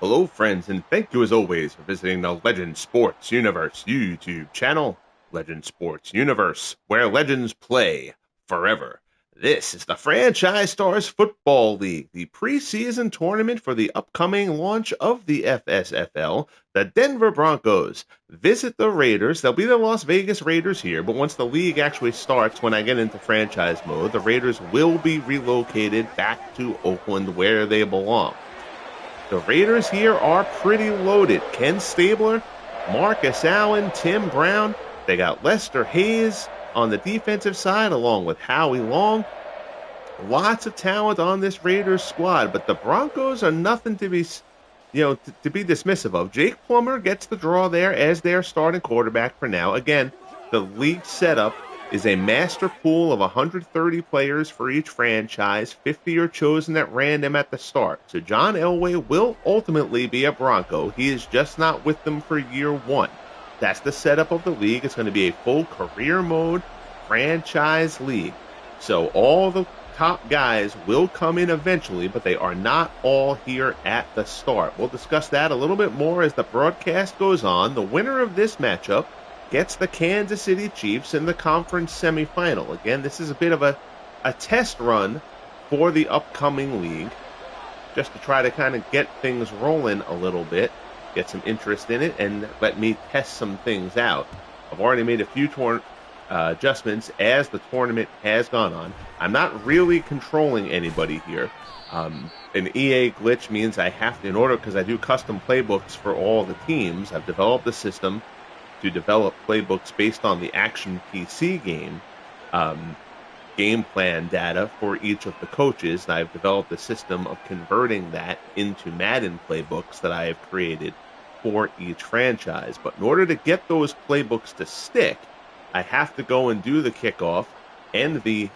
Hello, friends, and thank you as always for visiting the Legend Sports Universe YouTube channel, Legend Sports Universe, where legends play forever. This is the Franchise Stars Football League, the preseason tournament for the upcoming launch of the FSFL. The Denver Broncos visit the Raiders. They'll be the Las Vegas Raiders here, but once the league actually starts, when I get into franchise mode, the Raiders will be relocated back to Oakland where they belong. The Raiders here are pretty loaded. Ken Stabler, Marcus Allen, Tim Brown. They got Lester Hayes on the defensive side, along with Howie Long. Lots of talent on this Raiders squad, but the Broncos are nothing to be, to be dismissive of. Jake Plummer gets the draw there as their starting quarterback for now. Again, the league setup is a master pool of 130 players for each franchise. 50 are chosen at random at the start. So John Elway will ultimately be a Bronco. He is just not with them for year one. That's the setup of the league. It's going to be a full career mode franchise league. So all the top guys will come in eventually, but they are not all here at the start. We'll discuss that a little bit more as the broadcast goes on. The winner of this matchup gets the Kansas City Chiefs in the conference semifinal. Again, this is a bit of a test run for the upcoming league, just to try to kind of get things rolling a little bit, get some interest in it, and let me test some things out. I've already made a few adjustments as the tournament has gone on. I'm not really controlling anybody here. An EA glitch means I have to, in order, because I do custom playbooks for all the teams, I've developed a system to develop playbooks based on the Action PC game plan data for each of the coaches. And I've developed a system of converting that into Madden playbooks that I have created for each franchise. But in order to get those playbooks to stick, I have to go and do the kickoff and the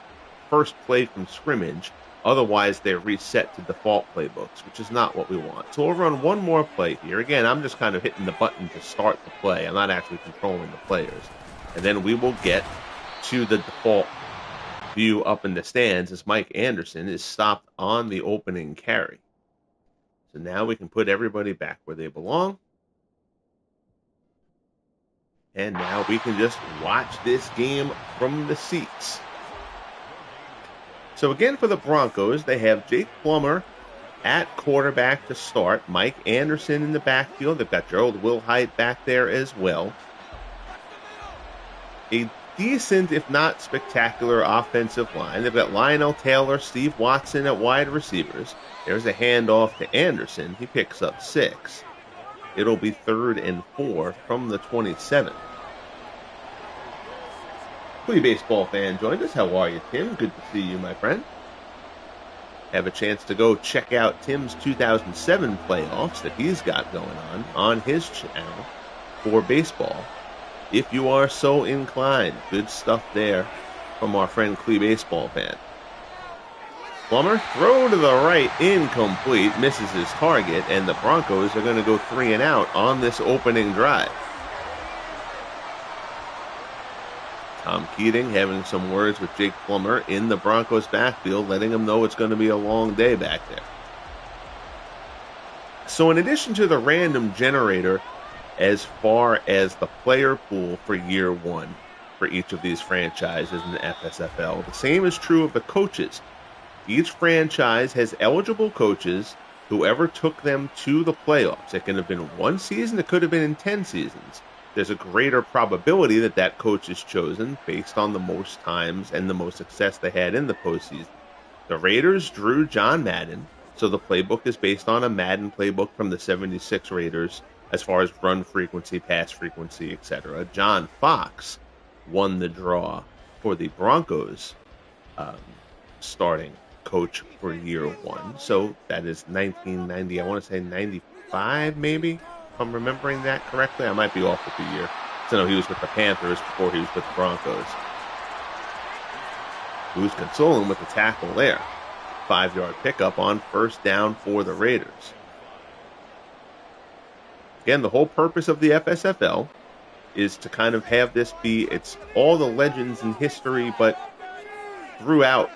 first play from scrimmage. Otherwise, they're reset to default playbooks, which is not what we want. So we'll run one more play here. Again, I'm just kind of hitting the button to start the play. I'm not actually controlling the players. And then we will get to the default view up in the stands as Mike Anderson is stopped on the opening carry. So now we can put everybody back where they belong. And now we can just watch this game from the seats. So again, for the Broncos, they have Jake Plummer at quarterback to start. Mike Anderson in the backfield. They've got Gerald Wilhite back there as well. A decent, if not spectacular, offensive line. They've got Lionel Taylor, Steve Watson at wide receivers. There's a handoff to Anderson. He picks up 6. It'll be 3rd and 4 from the 27. Baseball fan joined us. How are you, Tim? Good to see you, my friend. Have a chance to go check out Tim's 2007 playoffs that he's got going on his channel for baseball, if you are so inclined. Good stuff there from our friend Clee Baseball fan. Plummer, throw to the right, incomplete, misses his target, and the Broncos are going to go 3 and out on this opening drive. Tom Keating having some words with Jake Plummer in the Broncos backfield, letting him know it's going to be a long day back there. So in addition to the random generator as far as the player pool for year one for each of these franchises in the FSFL, the same is true of the coaches. Each franchise has eligible coaches, whoever took them to the playoffs. It can have been 1 season, it could have been in 10 seasons. There's a greater probability that that coach is chosen based on the most times and the most success they had in the postseason. The Raiders drew John Madden, so the playbook is based on a Madden playbook from the 76 Raiders as far as run frequency, pass frequency, etc. John Fox won the draw for the Broncos starting coach for year one. So that is 1990, I want to say 95 maybe? If I'm remembering that correctly. I might be off with the year. So no, he was with the Panthers before he was with the Broncos. Who's consoling with the tackle there. 5-yard pickup on first down for the Raiders. Again, the whole purpose of the FSFL is to kind of have this be, it's all the legends in history, but throughout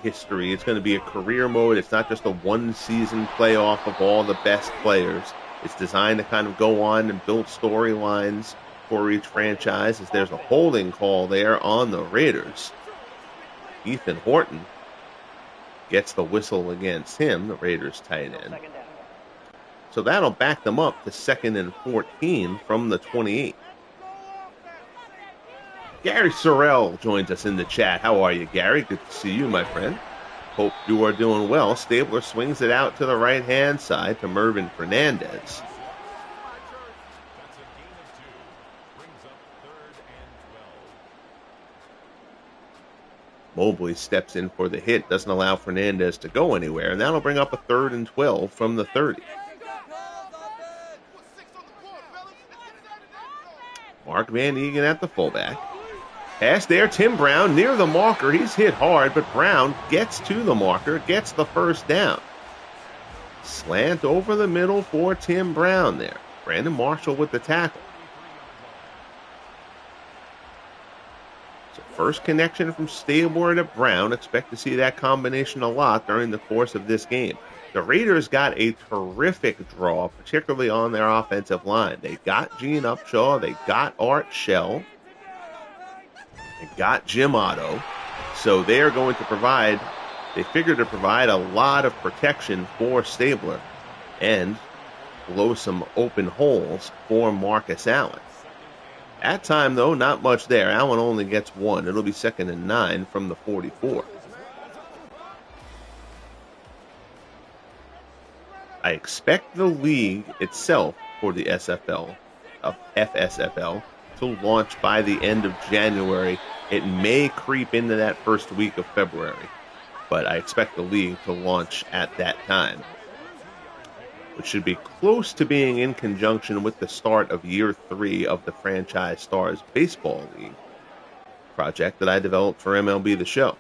history. It's going to be a career mode. It's not just a one-season playoff of all the best players. It's designed to kind of go on and build storylines for each franchise, as there's a holding call there on the Raiders. Ethan Horton gets the whistle against him, the Raiders tight end. So that'll back them up to 2nd and 14 from the 28. Gary Sorrell joins us in the chat. How are you, Gary? Good to see you, my friend. Hope you are doing well. Stabler swings it out to the right-hand side to Mervin Fernandez. Mobley steps in for the hit, doesn't allow Fernandez to go anywhere, and that'll bring up a 3rd and 12 from the 30. Mark Van Egan at the fullback. Pass there, Tim Brown near the marker. He's hit hard, but Brown gets to the marker, gets the first down. Slant over the middle for Tim Brown there. Brandon Marshall with the tackle. So first connection from Stabler to Brown. Expect to see that combination a lot during the course of this game. The Raiders got a terrific draw, particularly on their offensive line. They got Gene Upshaw. They got Art Shell. They got Jim Otto. So they are going to provide, they figure to provide a lot of protection for Stabler and blow some open holes for Marcus Allen. At time, though, not much there. Allen only gets 1. It'll be 2nd and 9 from the 44. I expect the league itself for the FSFL to launch by the end of January. It may creep into that first week of February, but I expect the league to launch at that time, which should be close to being in conjunction with the start of year 3 of the Franchise Stars Baseball League project that I developed for MLB The Show.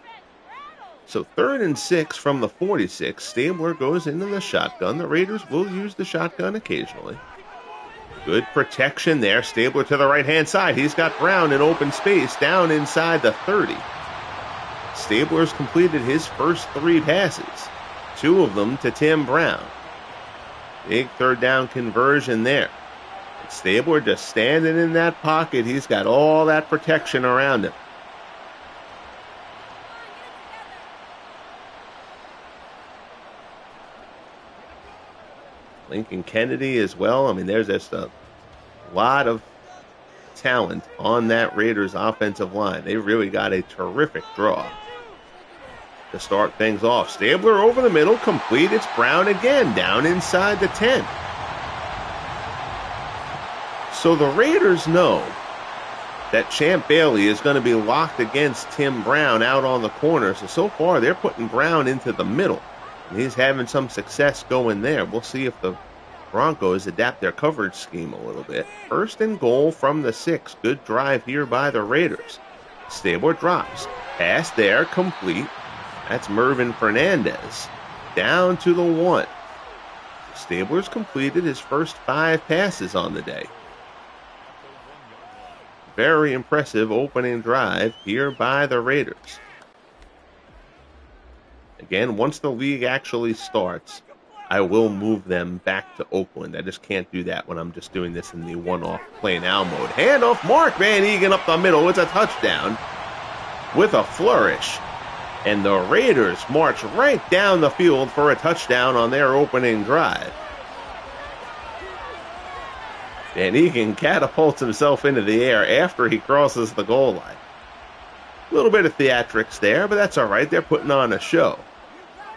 So 3rd and 6 from the 46. Stabler goes into the shotgun. The Raiders will use the shotgun occasionally. Good protection there. Stabler to the right-hand side. He's got Brown in open space down inside the 30. Stabler's completed his first 3 passes, 2 of them to Tim Brown. Big 3rd down conversion there. And Stabler just standing in that pocket. He's got all that protection around him. Lincoln Kennedy as well. I mean, there's just a lot of talent on that Raiders offensive line. They really got a terrific draw to start things off. Stabler over the middle, complete. It's Brown again, down inside the 10. So the Raiders know that Champ Bailey is going to be locked against Tim Brown out on the corner. So far, they're putting Brown into the middle. He's having some success going there. We'll see if the Broncos adapt their coverage scheme a little bit. 1st and goal from the 6. Good drive here by the Raiders. Stabler drops. Pass there, complete. That's Mervin Fernandez. Down to the 1. Stabler's completed his first 5 passes on the day. Very impressive opening drive here by the Raiders. Again, once the league actually starts, I will move them back to Oakland. I just can't do that when I'm just doing this in the one-off play now mode. Handoff, Mark Van Egan up the middle. It's a touchdown with a flourish. And the Raiders march right down the field for a touchdown on their opening drive. Van Egan catapults himself into the air after he crosses the goal line. A little bit of theatrics there, but that's all right. They're putting on a show.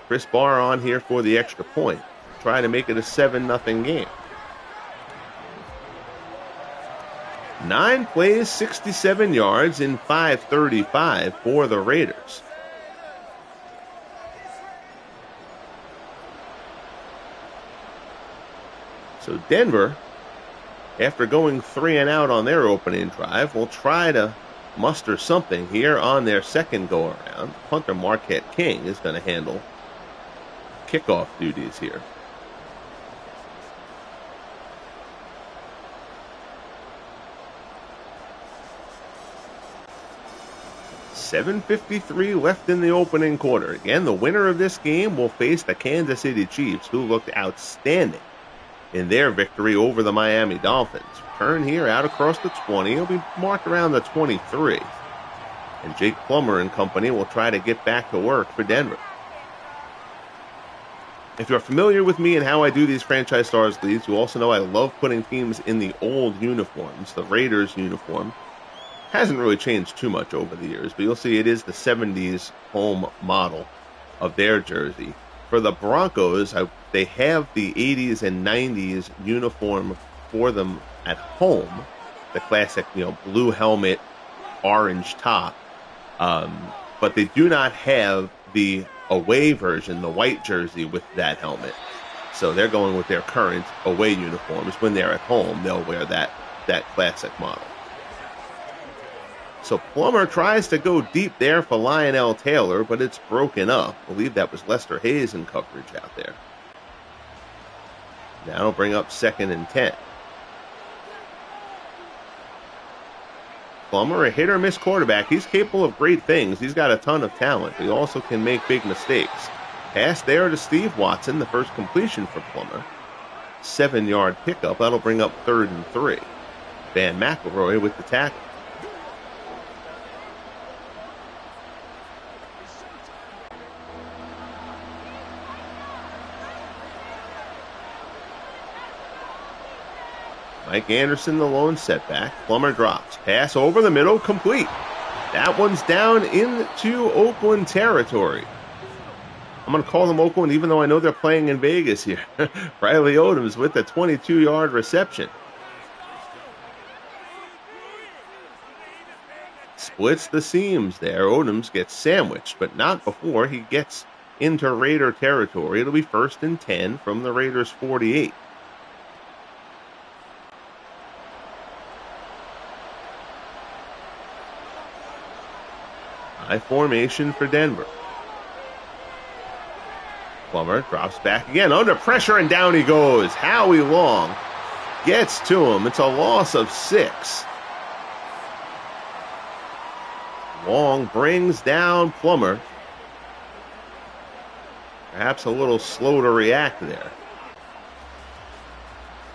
Chris Barr on here for the extra point, trying to make it a 7-0 game. 9 plays, 67 yards in 5:35 for the Raiders. So Denver, after going 3 and out on their opening drive, will try to muster something here on their second go-around. Punter Marquette King is going to handle kickoff duties here. 7:53 left in the opening quarter. Again, the winner of this game will face the Kansas City Chiefs, who looked outstanding in their victory over the Miami Dolphins. Turn here out across the 20. It'll be marked around the 23. And Jake Plummer and company will try to get back to work for Denver. If you're familiar with me and how I do these Franchise Stars leagues, you also know I love putting teams in the old uniforms. The Raiders uniform hasn't really changed too much over the years, but you'll see it is the 70s home model of their jersey. For the Broncos, they have the 80s and 90s uniform for them at home. The classic, blue helmet, orange top. But they do not have the away version, the white jersey with that helmet. So they're going with their current away uniforms. When they're at home, they'll wear that classic model. So Plummer tries to go deep there for Lionel Taylor, but it's broken up. I believe that was Lester Hayes in coverage out there. Now it'll bring up 2nd and 10. Plummer, a hit-or-miss quarterback. He's capable of great things. He's got a ton of talent. He also can make big mistakes. Pass there to Steve Watson, the first completion for Plummer. 7-yard pickup. That'll bring up 3rd and 3. Van McElroy with the tackle. Mike Anderson, the lone setback. Plummer drops. Pass over the middle, complete. That one's down into Oakland territory. I'm going to call them Oakland even though I know they're playing in Vegas here. Riley Odoms with the 22-yard reception. Splits the seams there. Odoms gets sandwiched, but not before he gets into Raider territory. It'll be 1st and 10 from the Raiders' 48. High formation for Denver. Plummer drops back again under pressure, and down he goes. Howie Long gets to him. It's a loss of 6. Long brings down Plummer. Perhaps a little slow to react there.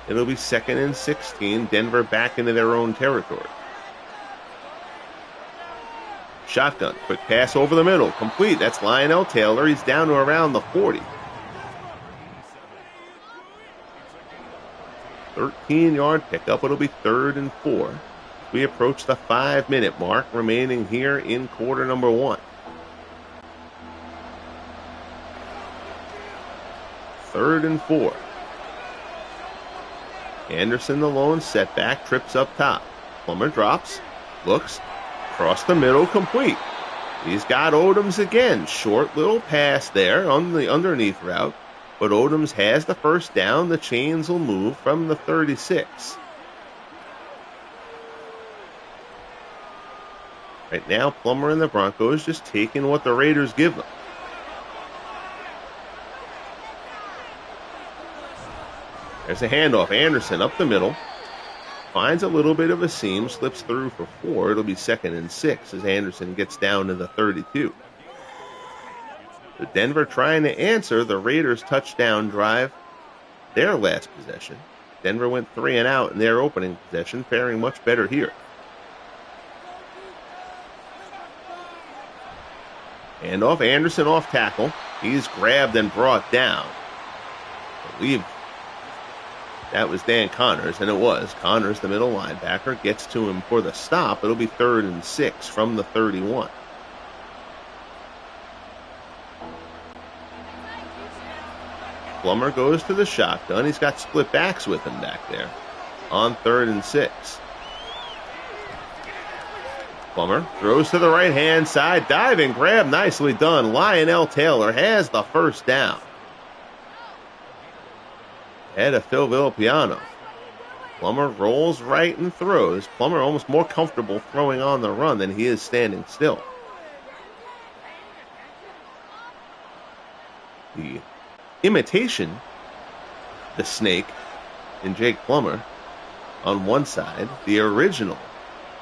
It'll be 2nd and 16. Denver back into their own territory. Shotgun, quick pass over the middle, complete. That's Lionel Taylor. He's down to around the 40. 13-yard pickup. It'll be 3rd and 4. We approach the 5-minute mark remaining here in quarter number 1. 3rd and 4. Anderson, the lone setback, trips up top. Plummer drops, looks, across the middle, complete. He's got Odoms again. Short little pass there on the underneath route. But Odoms has the first down. The chains will move from the 36. Right now, Plummer and the Broncos just taking what the Raiders give them. There's a handoff. Anderson up the middle. Finds a little bit of a seam, slips through for 4. It'll be 2nd and 6 as Anderson gets down to the 32. So Denver trying to answer the Raiders' touchdown drive, their last possession. Denver went 3 and out in their opening possession, faring much better here. Handoff, Anderson off tackle. He's grabbed and brought down. I believe that was Dan Connors, and it was. Connors, the middle linebacker, gets to him for the stop. It'll be 3rd and 6 from the 31. Plummer goes to the shotgun. He's got split backs with him back there on 3rd and 6. Plummer throws to the right-hand side. Diving grab, nicely done. Lionel Taylor has the first down. Ahead of Phil Villapiano. Plummer rolls right and throws. Plummer almost more comfortable throwing on the run than he is standing still. The imitation, the snake, in Jake Plummer on one side. The original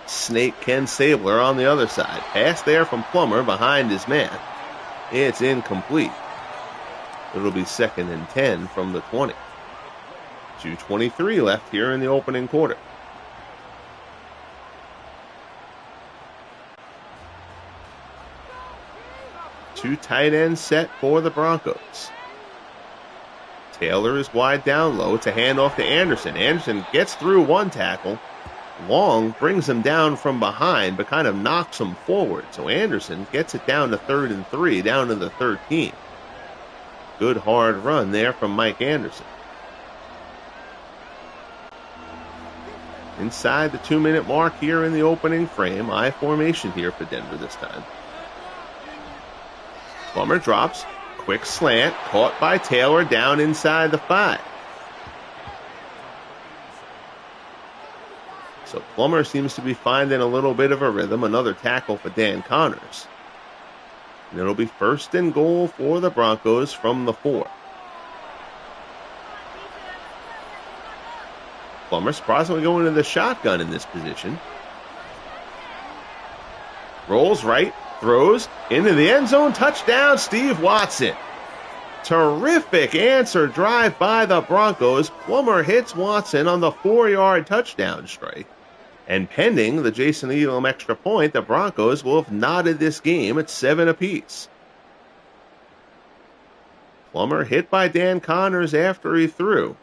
snake Ken Stabler on the other side. Pass there from Plummer behind his man. It's incomplete. It'll be 2nd and 10 from the 20. 2:23 left here in the opening quarter. Two tight ends set for the Broncos. Taylor is wide down low to hand off to Anderson. Anderson gets through one tackle. Long brings him down from behind, but kind of knocks him forward. So Anderson gets it down to 3rd and 3, down to the 13. Good hard run there from Mike Anderson. Inside the 2-minute mark here in the opening frame. I formation here for Denver this time. Plummer drops. Quick slant. Caught by Taylor down inside the 5. So Plummer seems to be finding a little bit of a rhythm. Another tackle for Dan Connors. And it'll be 1st and goal for the Broncos from the 4. Plummer surprisingly going to the shotgun in this position. Rolls right, throws into the end zone. Touchdown, Steve Watson. Terrific answer drive by the Broncos. Plummer hits Watson on the 4-yard touchdown strike. And pending the Jason Elam extra point, the Broncos will have knotted this game at 7 apiece. Plummer hit by Dan Connors after he threw.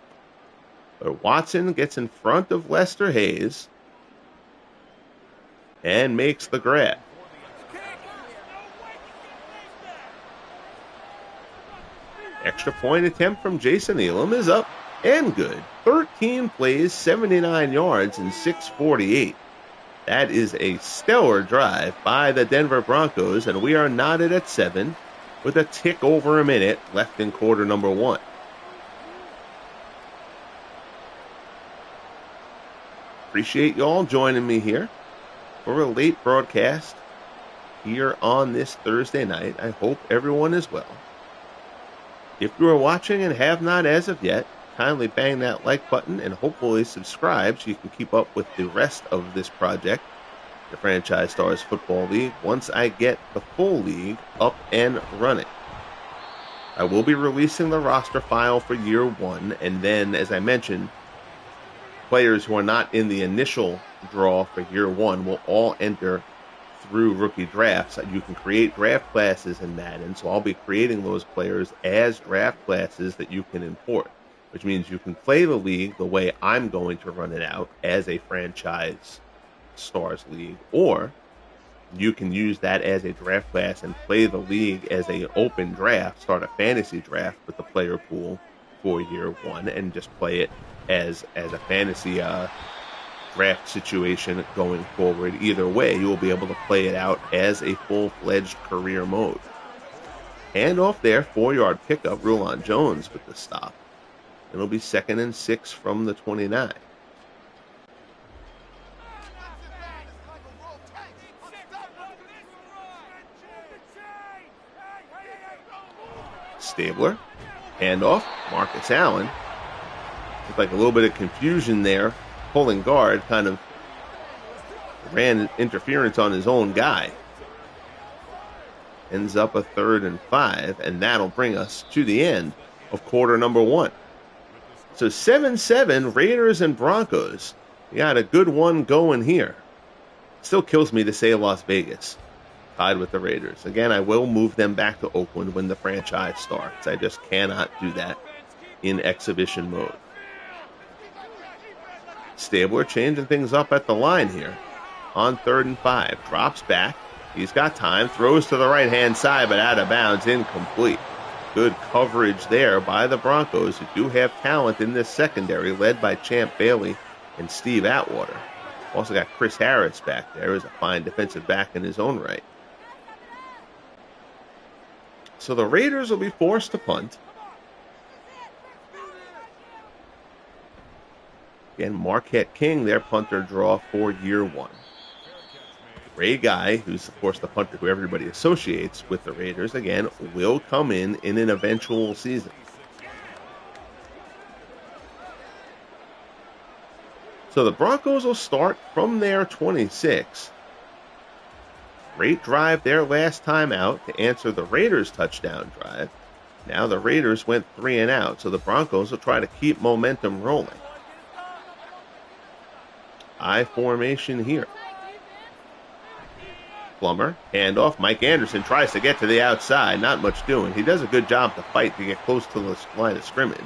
But Watson gets in front of Lester Hayes and makes the grab. Extra point attempt from Jason Elam is up and good. 13 plays, 79 yards, and 6:48. That is a stellar drive by the Denver Broncos, and we are knotted at 7 with a tick over a minute left in quarter number 1. Appreciate y'all joining me here for a late broadcast here on this Thursday night. I hope everyone is well. If you are watching and have not as of yet, kindly bang that like button and hopefully subscribe so you can keep up with the rest of this project, the Franchise Stars Football League, once I get the full league up and running. I will be releasing the roster file for year 1, and then, as I mentioned, players who are not in the initial draw for year 1 will all enter through rookie drafts. You can create draft classes in Madden, so I'll be creating those players as draft classes that you can import, which means you can play the league the way I'm going to run it out as a Franchise Stars League, or you can use that as a draft class and play the league as an open draft, start a fantasy draft with the player pool for year 1 and just play it as a fantasy draft situation going forward. Either way, you will be able to play it out as a full-fledged career mode. Handoff there, 4-yard pickup. Rulon Jones with the stop. It'll be 2nd and 6 from the 29. Stabler, handoff, Marcus Allen. Looked like a little bit of confusion there. Pulling guard kind of ran interference on his own guy. Ends up a 3rd and 5, and that'll bring us to the end of quarter number 1. So 7-7, Raiders and Broncos. You got a good one going here. Still kills me to say Las Vegas tied with the Raiders. Again, I will move them back to Oakland when the franchise starts. I just cannot do that in exhibition mode. Stabler changing things up at the line here on 3rd and 5. Drops back. He's got time. Throws to the right-hand side, but out of bounds. Incomplete. Good coverage there by the Broncos, who do have talent in this secondary, led by Champ Bailey and Steve Atwater. Also got Chris Harris back there as a fine defensive back in his own right. So the Raiders will be forced to punt. Again, Marquette King, their punter draw for year 1. Ray Guy, who's of course the punter who everybody associates with the Raiders, again, will come in an eventual season. So the Broncos will start from their 26. Great drive there last time out to answer the Raiders' touchdown drive. Now the Raiders went 3 and out, so the Broncos will try to keep momentum rolling. I formation here. Plummer, handoff. Mike Anderson tries to get to the outside. Not much doing. He does a good job to fight to get close to the line of scrimmage.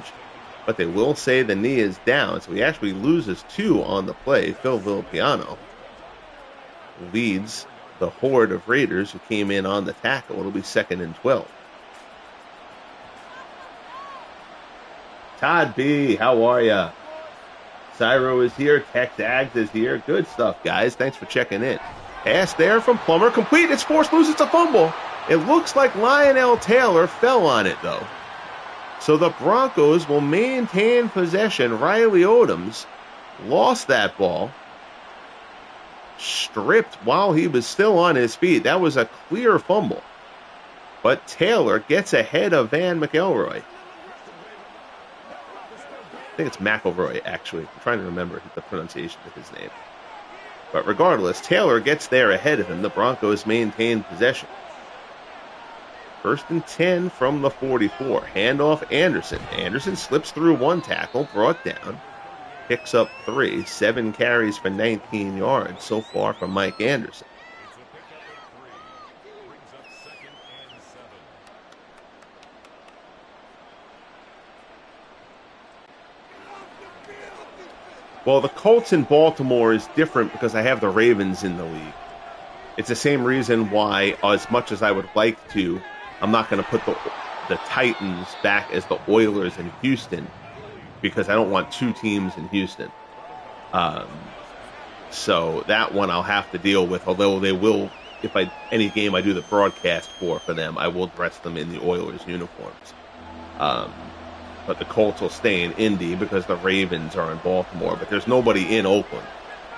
But they will say the knee is down, so he actually loses 2 on the play. Phil Villapiano leads the horde of Raiders who came in on the tackle. It'll be 2nd and 12. Todd B., how are ya? Cyro is here. Tex Ags is here. Good stuff, guys. Thanks for checking in. Pass there from Plummer. Complete. It's forced loose. It's a fumble. It looks like Lionel Taylor fell on it, though. So the Broncos will maintain possession. Riley Odoms lost that ball. Stripped while he was still on his feet. That was a clear fumble. But Taylor gets ahead of Van McElroy. I think it's McElroy, actually. I'm trying to remember the pronunciation of his name. But regardless, Taylor gets there ahead of him. The Broncos maintain possession. 1st and 10 from the 44. Handoff Anderson. Anderson slips through 1 tackle, brought down. Picks up 3. 7 carries for 19 yards so far from Mike Anderson. Well, the Colts in Baltimore is different because I have the Ravens in the league. It's the same reason why, as much as I would like to, I'm not going to put the Titans back as the Oilers in Houston because I don't want 2 teams in Houston. So that one I'll have to deal with, although they will, if any game I do the broadcast for them, I will dress them in the Oilers uniforms. But the Colts will stay in Indy because the Ravens are in Baltimore. But there's nobody in Oakland.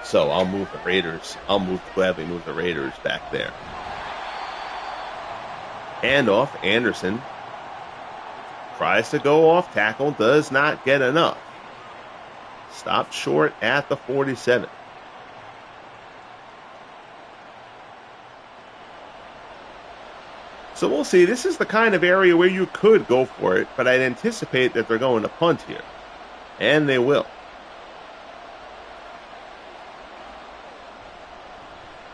So I'll move the Raiders. Gladly move the Raiders back there. Handoff, Anderson tries to go off tackle, does not get enough. Stopped short at the 47. So we'll see. This is the kind of area where you could go for it, but I'd anticipate that they're going to punt here. And they will.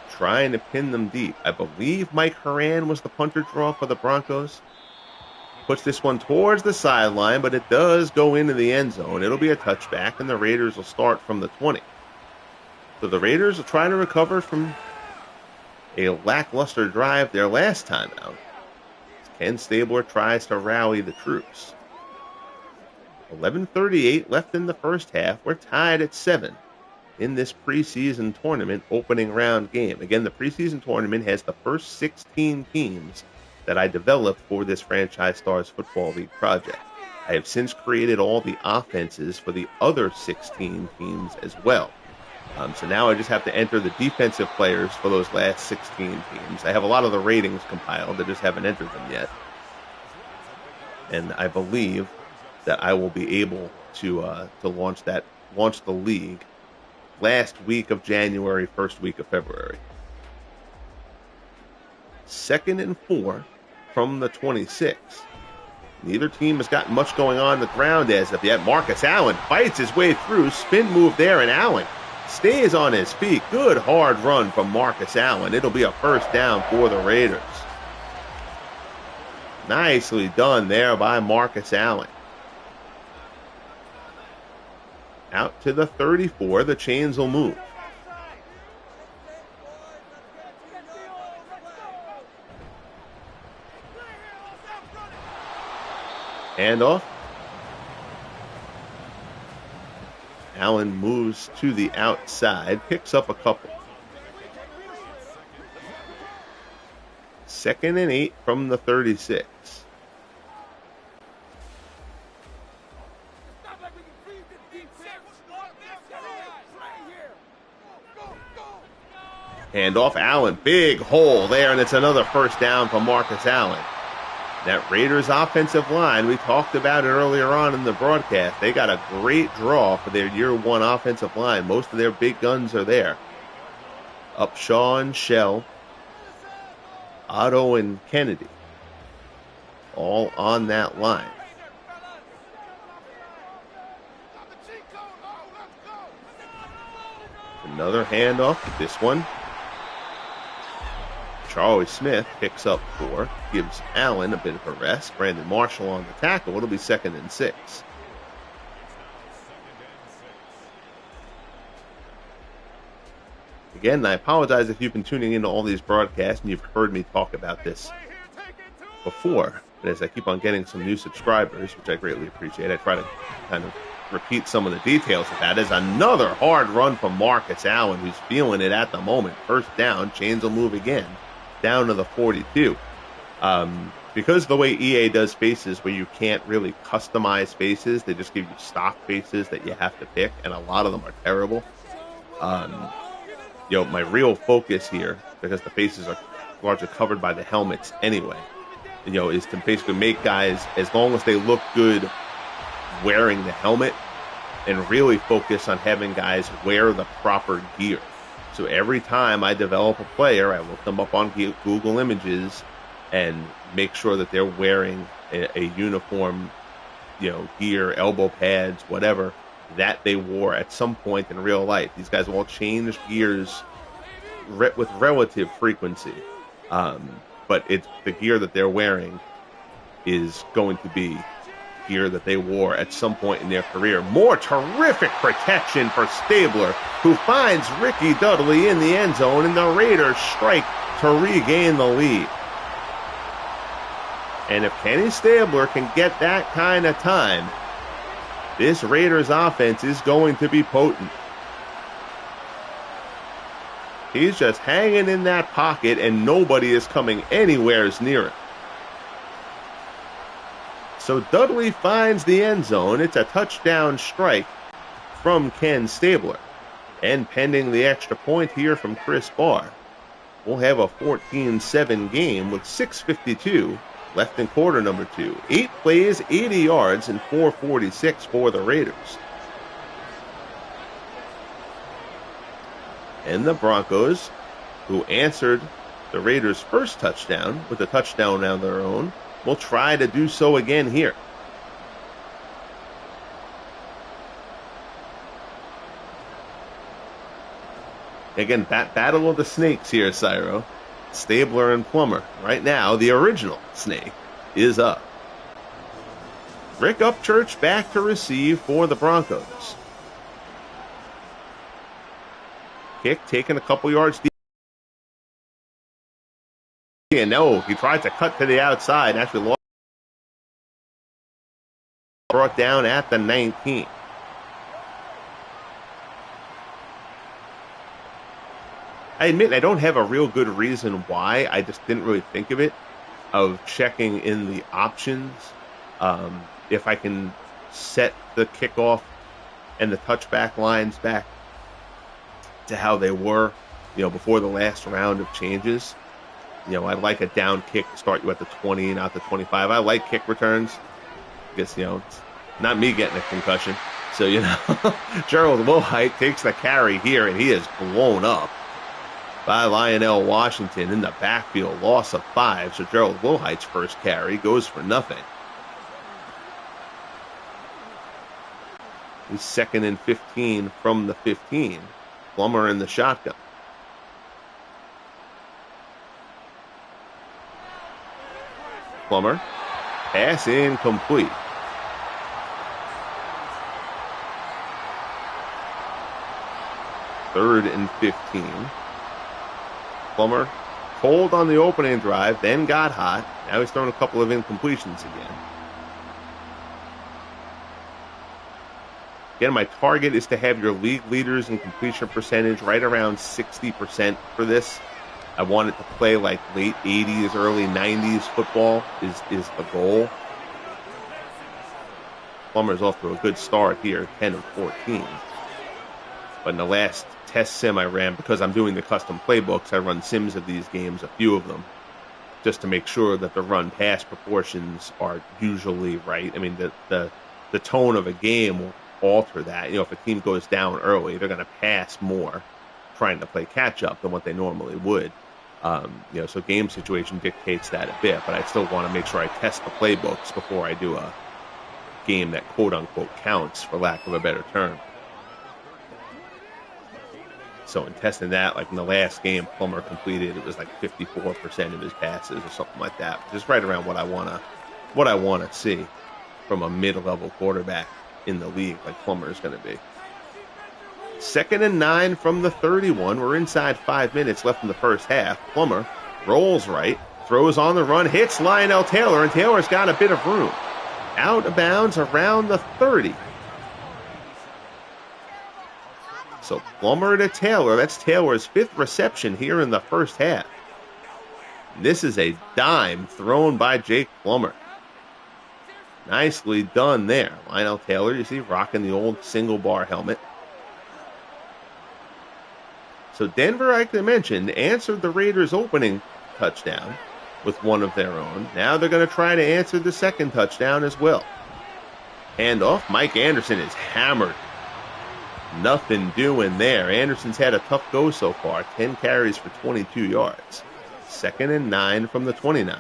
Trying to pin them deep. I believe Mike Horan was the punter draw for the Broncos. Puts this one towards the sideline, but it does go into the end zone. It'll be a touchback, and the Raiders will start from the 20. So the Raiders will try to recover from a lackluster drive their last time out. Ken Stabler tries to rally the troops. 11:38 left in the first half. We're tied at 7 in this preseason tournament opening round game. Again, the preseason tournament has the first 16 teams that I developed for this Franchise Stars Football League project. I have since created all the offenses for the other 16 teams as well. So now I just have to enter the defensive players for those last 16 teams. I have a lot of the ratings compiled. I just haven't entered them yet. And I believe that I will be able to launch the league last week of January, first week of February. 2nd and 4 from the 26. Neither team has got much going on the ground as of yet. Marcus Allen fights his way through. Spin move there, and Allen stays on his feet. Good hard run from Marcus Allen. It'll be a first down for the Raiders. Nicely done there by Marcus Allen. Out to the 34. The chains will move. Handoff. Allen moves to the outside, picks up a couple. 2nd and 8 from the 36. Handoff, Allen, big hole there, and it's another first down for Marcus Allen. That Raiders offensive line, we talked about it earlier on in the broadcast. They got a great draw for their year one offensive line. Most of their big guns are there. Upshaw and Shell, Otto and Kennedy, all on that line. Another handoff. This one, Charlie Smith picks up 4, gives Allen a bit of a rest. Brandon Marshall on the tackle. It'll be 2nd and 6. Again, I apologize if you've been tuning into all these broadcasts and you've heard me talk about this before. But as I keep on getting some new subscribers, which I greatly appreciate, I try to kind of repeat some of the details of that. Is another hard run from Marcus Allen, who's feeling it at the moment. First down, chains will move again, down to the 42. Because of the way EA does faces where you can't really customize faces, they just give you stock faces that you have to pick, and a lot of them are terrible. My real focus here, because the faces are largely covered by the helmets anyway, is to basically make guys, as long as they look good wearing the helmet, and really focus on having guys wear the proper gear. So every time I develop a player, I look them up on Google Images and make sure that they're wearing a uniform, gear, elbow pads, whatever, that they wore at some point in real life. These guys all change gears with relative frequency. But it's the gear that they're wearing is going to be gear that they wore at some point in their career. More terrific protection for Stabler, who finds Ricky Dudley in the end zone, and the Raiders strike to regain the lead. And if Kenny Stabler can get that kind of time, this Raiders offense is going to be potent. He's just hanging in that pocket, and nobody is coming anywhere near him. So Dudley finds the end zone. It's a touchdown strike from Ken Stabler. And pending the extra point here from Chris Barr, we'll have a 14-7 game with 6:52 left in quarter number 2. 8 plays, 80 yards, and 446 for the Raiders. And the Broncos, who answered the Raiders' first touchdown with a touchdown on their own, will try to do so again here. Again, battle of the snakes here, Cyro. Stabler and Plummer. Right now, the original snake is up. Rick Upchurch back to receive for the Broncos. Kick taken a couple yards deep. And no, he tried to cut to the outside. Actually lost. Brought down at the 19. I admit I don't have a real good reason why. I just didn't really think of it, of checking in the options. If I can set the kickoff and the touchback lines back to how they were, before the last round of changes. I like a down kick to start you at the 20, not the 25. I like kick returns. I guess, it's not me getting a concussion. So, Gerald Wilhite takes the carry here, and he is blown up by Lionel Washington in the backfield. Loss of 5. So Gerald Wilhite's first carry goes for nothing. He's 2nd and 15 from the 15. Plummer in the shotgun. Plummer. Pass incomplete. Third and 15. Plummer pulled on the opening drive, then got hot. Now he's throwing a couple of incompletions again. Again, my target is to have your league leaders in completion percentage right around 60% for this. I want it to play like late 80s, early 90s football is the goal. Plummer's off to a good start here, 10 of 14. But in the last test sim I ran, because I'm doing the custom playbooks, I run sims of these games, a few of them. just to make sure that the run-pass proportions are usually right. I mean, the tone of a game will alter that. If a team goes down early, they're going to pass more, trying to play catch-up than what they normally would. So game situation dictates that a bit, but I still want to make sure I test the playbooks before I do a game that quote-unquote counts, for lack of a better term. So in testing that, like in the last game, Plummer completed, it was like 54% of his passes or something like that. Just right around what I want to see from a mid-level quarterback in the league like Plummer is going to be. 2nd and 9 from the 31. We're inside 5 minutes left in the first half. Plummer rolls right, throws on the run, hits Lionel Taylor, and Taylor's got a bit of room. Out of bounds around the 30. So Plummer to Taylor. That's Taylor's 5th reception here in the first half. This is a dime thrown by Jake Plummer. Nicely done there. Lionel Taylor, you see, rocking the old single bar helmet. So Denver, like I mentioned, answered the Raiders' opening touchdown with one of their own. Now they're going to try to answer the second touchdown as well. Handoff. Mike Anderson is hammered. Nothing doing there. Anderson's had a tough go so far. 10 carries for 22 yards. 2nd and 9 from the 29.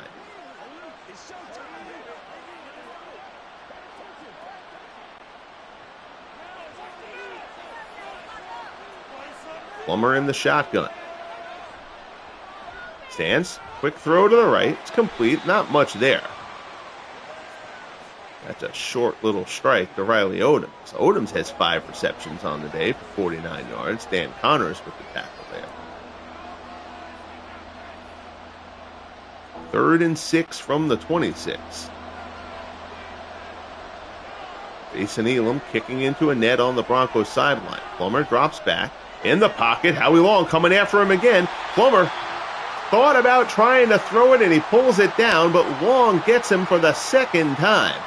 Plummer in the shotgun. Stands. Quick throw to the right. It's complete. Not much there. That's a short little strike to Riley Odoms. Odoms has 5 receptions on the day for 49 yards. Dan Connors with the tackle there. 3rd and 6 from the 26. Jason Elam kicking into a net on the Broncos sideline. Plummer drops back. In the pocket. Howie Long coming after him again. Plummer thought about trying to throw it, and he pulls it down, but Long gets him for the second time.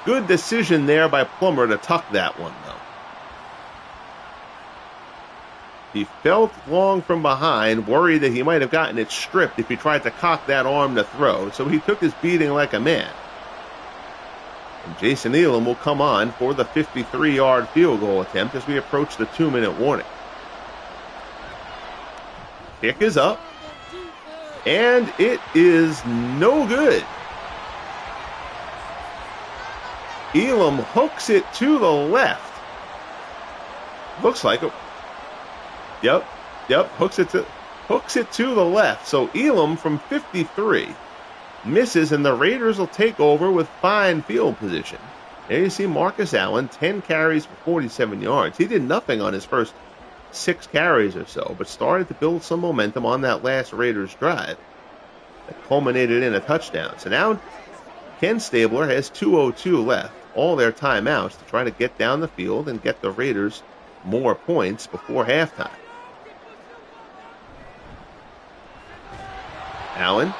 Good decision there by Plummer to tuck that one, though. He felt Long from behind, worried that he might have gotten it stripped if he tried to cock that arm to throw, so he took his beating like a man. And Jason Elam will come on for the 53-yard field goal attempt as we approach the 2-minute warning. Kick is up, and it is no good. Elam hooks it to the left. Looks like it. Yep. Hooks it to the left. So Elam from 53 misses, and the Raiders will take over with fine field position. There you see Marcus Allen, 10 carries for 47 yards. He did nothing on his first 6 carries or so, but started to build some momentum on that last Raiders drive that culminated in a touchdown. So now Ken Stabler has 2:02 left, all their timeouts to try to get down the field and get the Raiders more points before halftime. Allen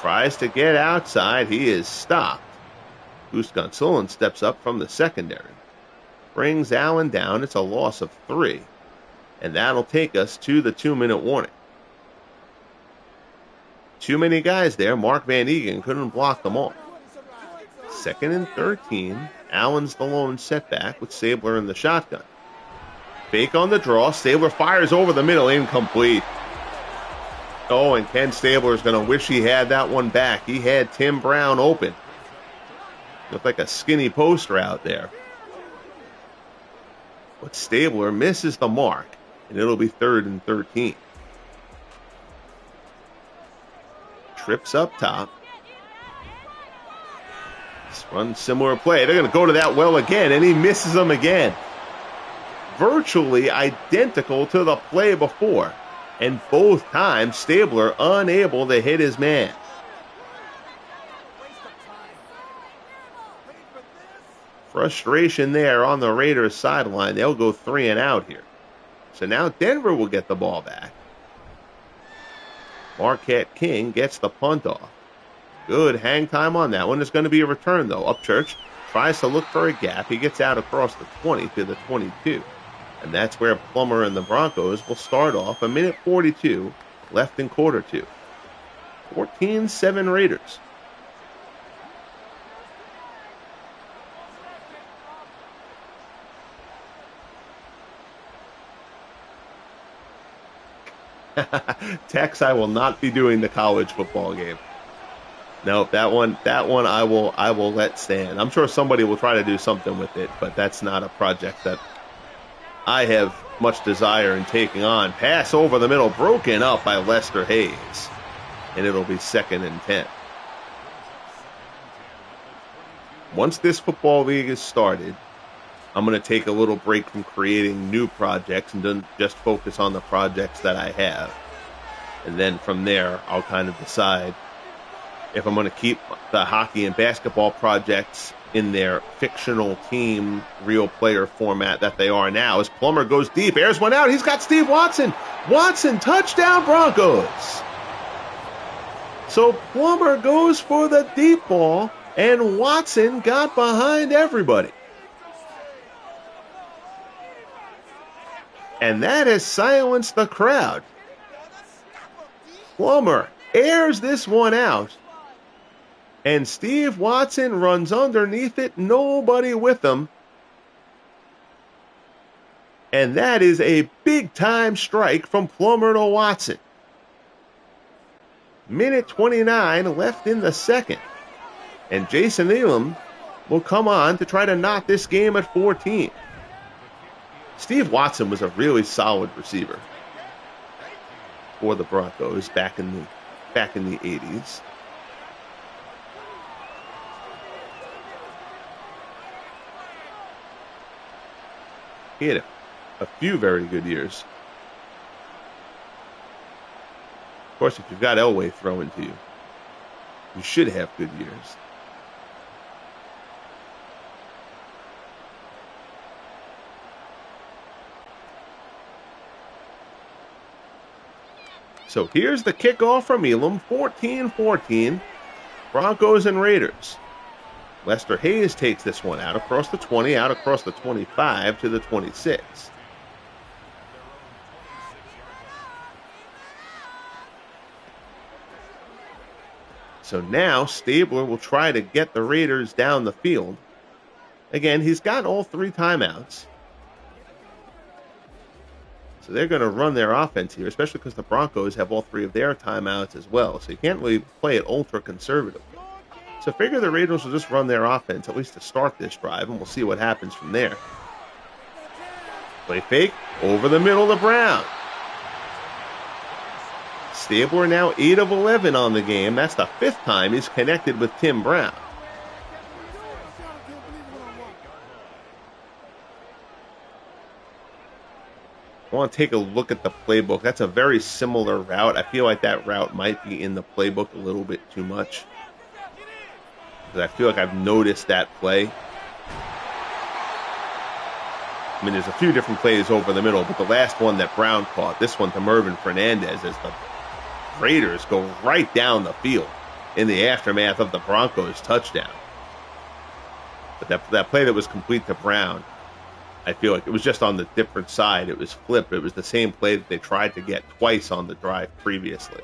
tries to get outside. He is stopped. Goose Gonsolin steps up from the secondary. Brings Allen down. It's a loss of 3. And that'll take us to the 2-minute warning. Too many guys there. Mark Van Egan couldn't block them all. 2nd and 13. Allen's the lone setback with Stabler in the shotgun. Fake on the draw. Stabler fires over the middle. Incomplete. Oh, and Ken Stabler's going to wish he had that one back. He had Tim Brown open. Looked like a skinny poster out there. But Stabler misses the mark, and it'll be 3rd and 13. Trips up top. Run similar play. They're going to go to that well again, and he misses them again. Virtually identical to the play before. And both times, Stabler unable to hit his man. Frustration there on the Raiders sideline. They'll go 3 and out here. So now Denver will get the ball back. Marquette King gets the punt off. Good hang time on that one. It's going to be a return, though. Upchurch tries to look for a gap. He gets out across the 20 to the 22. And that's where Plummer and the Broncos will start off. A minute 42 left in quarter two. 14-7 Raiders. Tex, I will not be doing the college football game. No, that one I will let stand. I'm sure somebody will try to do something with it, but that's not a project that I have much desire in taking on. Pass over the middle, broken up by Lester Hayes, and it'll be 2nd and 10. Once this football league is started, I'm going to take a little break from creating new projects and just focus on the projects that I have. And then from there, I'll kind of decide if I'm going to keep the hockey and basketball projects in their fictional team, real player format that they are now. As Plummer goes deep, airs one out. He's got Steve Watson. Watson, touchdown Broncos. So Plummer goes for the deep ball, and Watson got behind everybody. And that has silenced the crowd. Plummer airs this one out, and Steve Watson runs underneath it, nobody with him. And that is a big-time strike from Plummer to Watson. Minute 29 left in the second. And Jason Elam will come on to try to knot this game at 14. Steve Watson was a really solid receiver for the Broncos back in the 80s. He had a few very good years. Of course, if you've got Elway throwing to you, you should have good years. So here's the kickoff from Elam, 14-14, Broncos and Raiders. Lester Hayes takes this one out across the 20, out across the 25 to the 26. So now Stabler will try to get the Raiders down the field. Again, he's got all 3 timeouts. So they're going to run their offense here, especially because the Broncos have all 3 of their timeouts as well. So you can't really play it ultra conservative. So figure the Raiders will just run their offense, at least to start this drive, and we'll see what happens from there. Play fake, over the middle to Brown. Stabler now 8 of 11 on the game. That's the 5th time he's connected with Tim Brown. I want to take a look at the playbook. That's a very similar route. I feel like that route might be in the playbook a little bit too much, because I feel like I've noticed that play. I mean, there's a few different plays over the middle, but the last one that Brown caught, this one to Mervin Fernandez, as the Raiders go right down the field in the aftermath of the Broncos touchdown. But that play that was complete to Brown, I feel like it was just on the different side. It was flipped. It was the same play that they tried to get twice on the drive previously.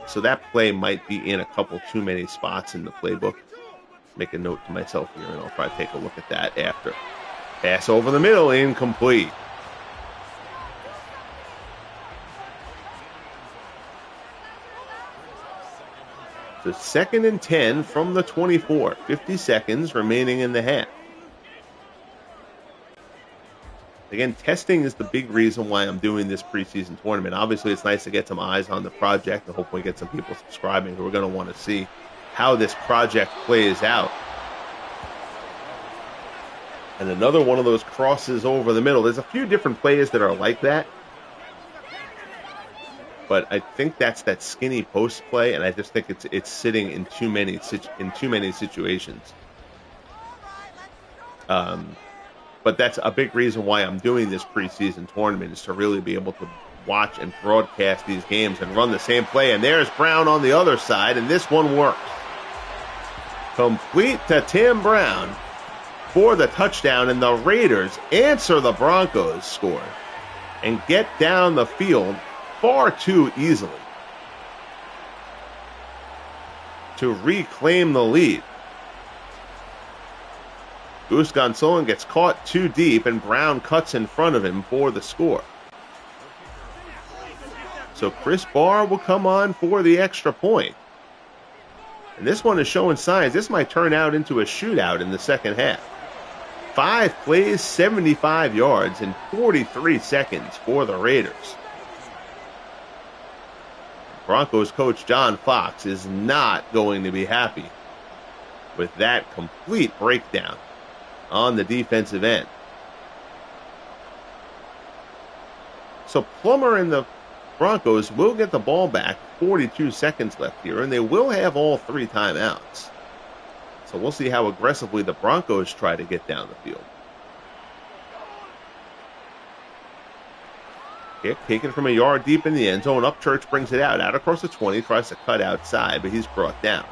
So that play might be in a couple too many spots in the playbook. Make a note to myself here, and I'll try to take a look at that after. Pass over the middle, incomplete. So 2nd and 10 from the 24. 50 seconds remaining in the half. Again, testing is the big reason why I'm doing this preseason tournament. Obviously, it's nice to get some eyes on the project and hopefully get some people subscribing who are going to want to see how this project plays out. And another one of those crosses over the middle. There's a few different plays that are like that, but I think that's that skinny post play, and I just think it's sitting in too many situations. But that's a big reason why I'm doing this preseason tournament, is to really be able to watch and broadcast these games and run the same play. And there's Brown on the other side, and this one works. Complete to Tim Brown. for the touchdown, and the Raiders answer the Broncos' score and get down the field far too easily to reclaim the lead. Goose Gonsolin gets caught too deep, and Brown cuts in front of him for the score. So Chris Barr will come on for the extra point. And this one is showing signs. This might turn out into a shootout in the second half. 5 plays, 75 yards, and 43 seconds for the Raiders. Broncos coach John Fox is not going to be happy with that complete breakdown on the defensive end. So Plummer and the Broncos will get the ball back, 42 seconds left here, and they will have all 3 timeouts. So we'll see how aggressively the Broncos try to get down the field. Kick taken from a yard deep in the end zone. Upchurch brings it out across the 20, tries to cut outside, but he's brought down.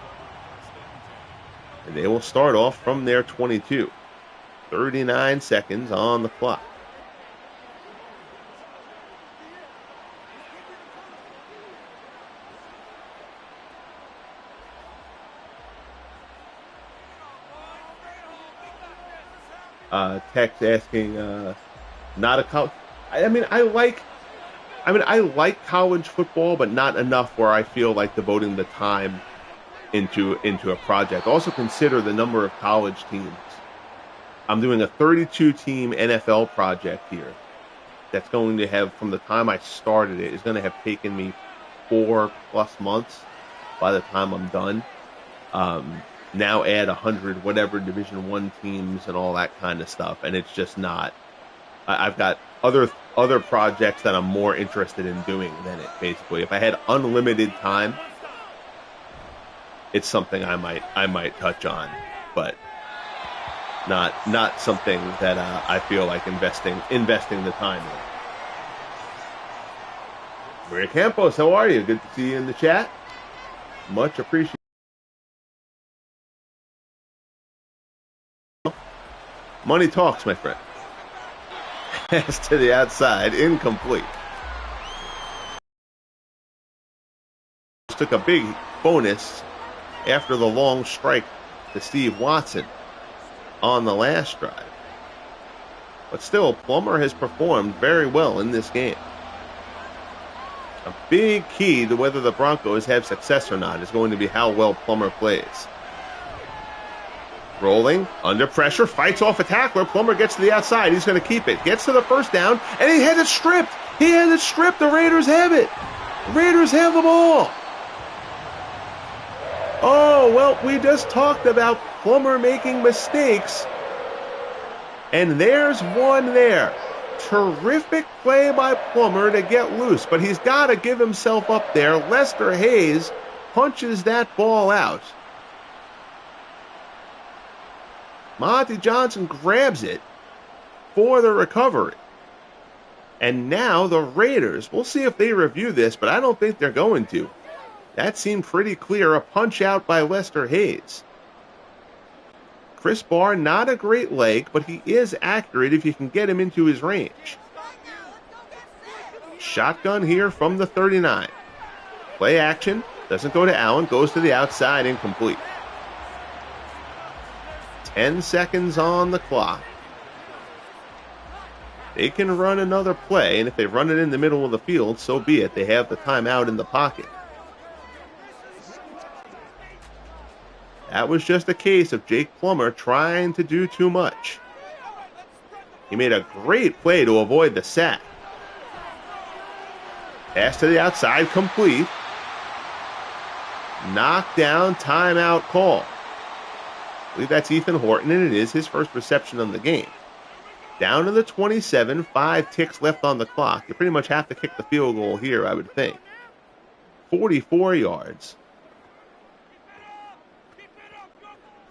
And they will start off from their 22. 39 seconds on the clock. Text asking, not a college. I like college football, but not enough where I feel like devoting the time into a project. Also consider the number of college teams. I'm doing a 32-team NFL project here. That's going to have, from the time I started it, is going to have taken me 4+ months by the time I'm done. Now add 100 whatever Division I teams and all that kind of stuff, and it's just not. I've got other projects that I'm more interested in doing than it. Basically, if I had unlimited time, it's something I might touch on, but not something that I feel like investing the time in. Maria Campos, how are you? Good to see you in the chat. Much appreciated. Money talks, my friend. Pass to the outside, incomplete. Took a big bonus after the long strike to Steve Watson on the last drive. But still, Plummer has performed very well in this game. A big key to whether the Broncos have success or not is going to be how well Plummer plays. Rolling, under pressure, fights off a tackler. Plummer gets to the outside. He's going to keep it. Gets to the first down, and he has it stripped. He has it stripped. The Raiders have it. The Raiders have the ball. Oh, well, we just talked about Plummer making mistakes. And there's one there. Terrific play by Plummer to get loose, but he's got to give himself up there. Lester Hayes punches that ball out. Monty Johnson grabs it for the recovery. And now the Raiders, we'll see if they review this, but I don't think they're going to. That seemed pretty clear, a punch out by Lester Hayes. Chris Barr, not a great leg, but he is accurate if you can get him into his range. Shotgun here from the 39. Play action, doesn't go to Allen, goes to the outside, incomplete. 10 seconds on the clock. They can run another play, and if they run it in the middle of the field, so be it. They have the timeout in the pocket. That was just a case of Jake Plummer trying to do too much. He made a great play to avoid the sack. Pass to the outside, complete. Knockdown, timeout call. I believe that's Ethan Horton, and it is his first reception of the game. Down to the 27, 5 ticks left on the clock. You pretty much have to kick the field goal here, I would think. 44 yards.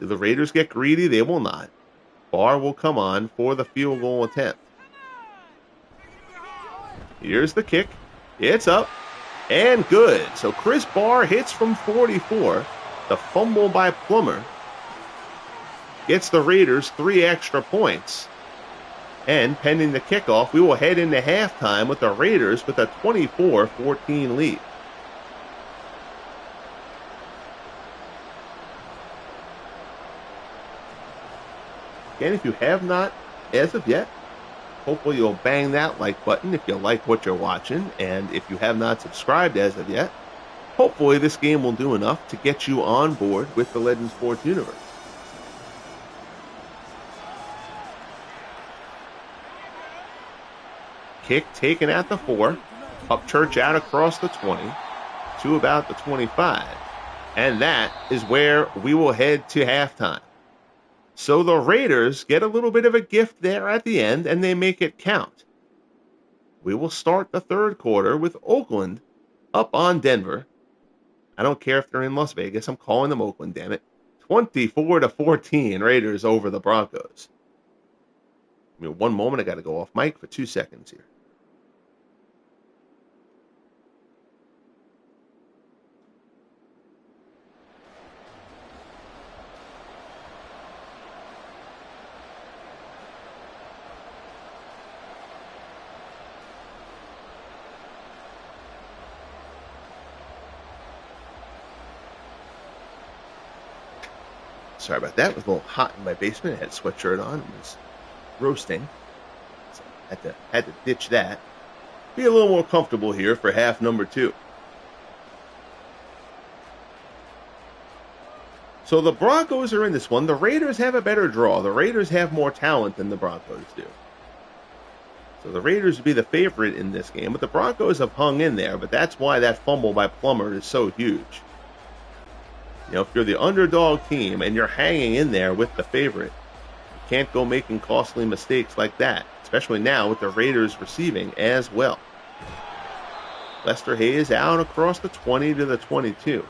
Do the Raiders get greedy? They will not. Barr will come on for the field goal attempt. Here's the kick. It's up and good. So Chris Barr hits from 44. The fumble by Plummer gets the Raiders 3 extra points. And pending the kickoff, we will head into halftime with the Raiders with a 24-14 lead. Again, if you have not as of yet, hopefully you'll bang that like button if you like what you're watching. And if you have not subscribed as of yet, hopefully this game will do enough to get you on board with the Legend Sports universe. Kick taken at the 4. Upchurch out across the 20 to about the 25. And that is where we will head to halftime. So the Raiders get a little bit of a gift there at the end, and they make it count. We will start the third quarter with Oakland up on Denver. I don't care if they're in Las Vegas. I'm calling them Oakland, damn it. 24-14, Raiders over the Broncos. Give me one moment. I got to go off mic for 2 seconds here. Sorry about that. It was a little hot in my basement. I had a sweatshirt on. It was roasting. So I had to ditch that. Be a little more comfortable here for half number 2. So the Broncos are in this one. The Raiders have a better draw. The Raiders have more talent than the Broncos do. So the Raiders would be the favorite in this game. But the Broncos have hung in there. But that's why that fumble by Plummer is so huge. You know, if you're the underdog team and you're hanging in there with the favorite, you can't go making costly mistakes like that, especially now with the Raiders receiving as well. Lester Hayes out across the 20 to the 22.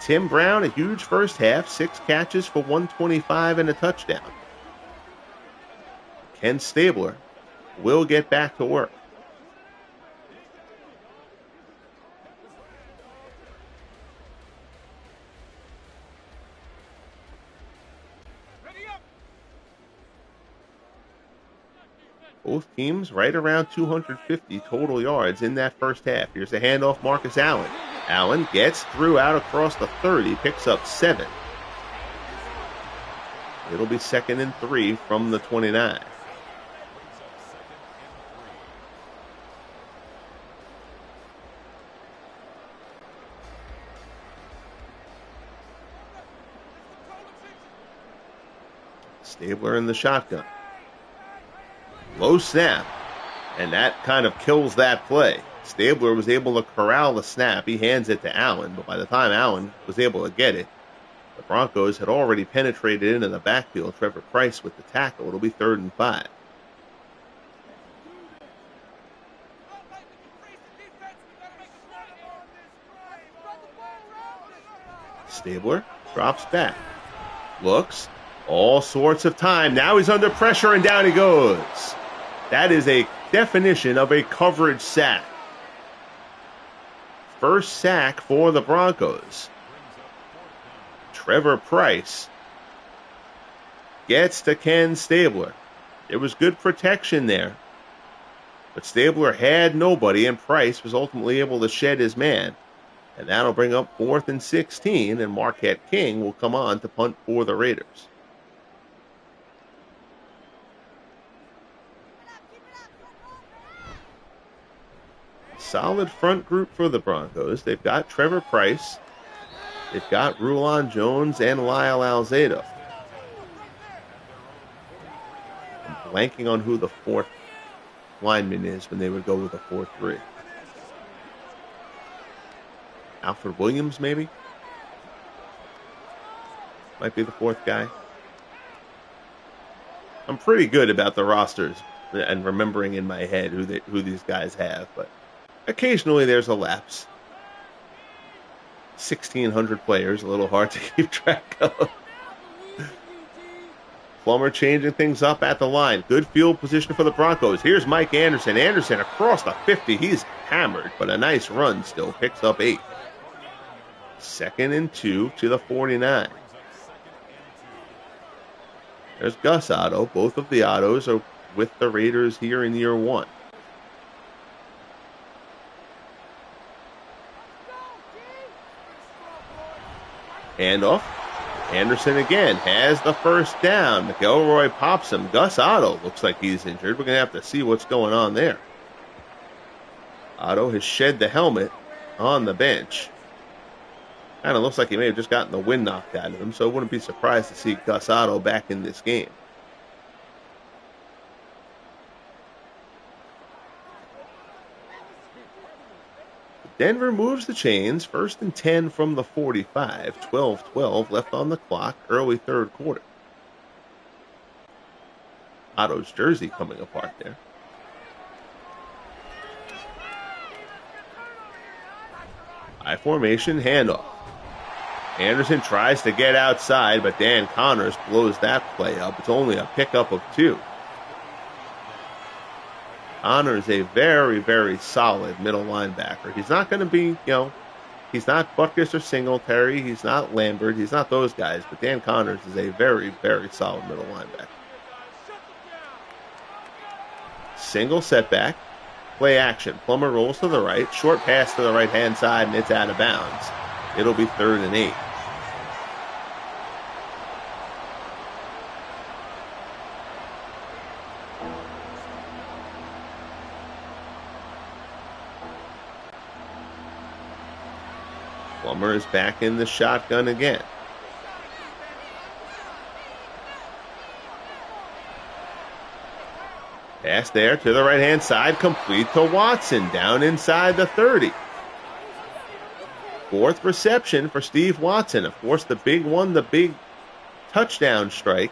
Tim Brown, a huge first half, 6 catches for 125 and a touchdown. Ken Stabler will get back to work. Both teams right around 250 total yards in that first half. Here's a handoff, Marcus Allen. Allen gets through out across the 30, picks up 7. It'll be 2nd and 3 from the 29. Stabler in the shotgun. Low snap, and that kind of kills that play. Stabler was able to corral the snap. He hands it to Allen, but by the time Allen was able to get it, the Broncos had already penetrated into the backfield. Trevor Price with the tackle. It'll be 3rd and 5. Stabler drops back. Looks. All sorts of time. Now he's under pressure, and down he goes. That is a definition of a coverage sack. First sack for the Broncos. Trevor Price gets to Ken Stabler. There was good protection there. But Stabler had nobody, and Price was ultimately able to shed his man. And that'll bring up 4th and 16, and Marquette King will come on to punt for the Raiders. Solid front group for the Broncos. They've got Trevor Price. They've got Rulon Jones and Lyle Alzado. I'm blanking on who the 4th lineman is when they would go with a 4-3. Alfred Williams, maybe? Might be the 4th guy. I'm pretty good about the rosters and remembering in my head who these guys have, but occasionally there's a lapse. 1,600 players, a little hard to keep track of. Plummer changing things up at the line. Good field position for the Broncos. Here's Mike Anderson. Anderson across the 50. He's hammered, but a nice run still. Picks up 8. 2nd and 2 to the 49. There's Gus Otto. Both of the Ottos are with the Raiders here in year one. Handoff. Anderson again has the first down. McElroy pops him. Gus Otto looks like he's injured. We're going to have to see what's going on there. Otto has shed the helmet on the bench. Kind of looks like he may have just gotten the wind knocked out of him, so I wouldn't be surprised to see Gus Otto back in this game. Denver moves the chains. 1st and 10 from the 45. 12-12 left on the clock. Early third quarter. Otto's jersey coming apart there. High formation handoff. Anderson tries to get outside, but Dan Connors blows that play up. It's only a pickup of 2. Connors a very, very solid middle linebacker. He's not going to be, he's not Butkus or Singletary. He's not Lambert. He's not those guys. But Dan Connors is a very, very solid middle linebacker. Single setback. Play action. Plummer rolls to the right. Short pass to the right-hand side, and it's out of bounds. It'll be 3rd and 8. Plummer is back in the shotgun again. Pass there to the right-hand side, complete to Watson, down inside the 30. 4th reception for Steve Watson. Of course, the big one, the big touchdown strike.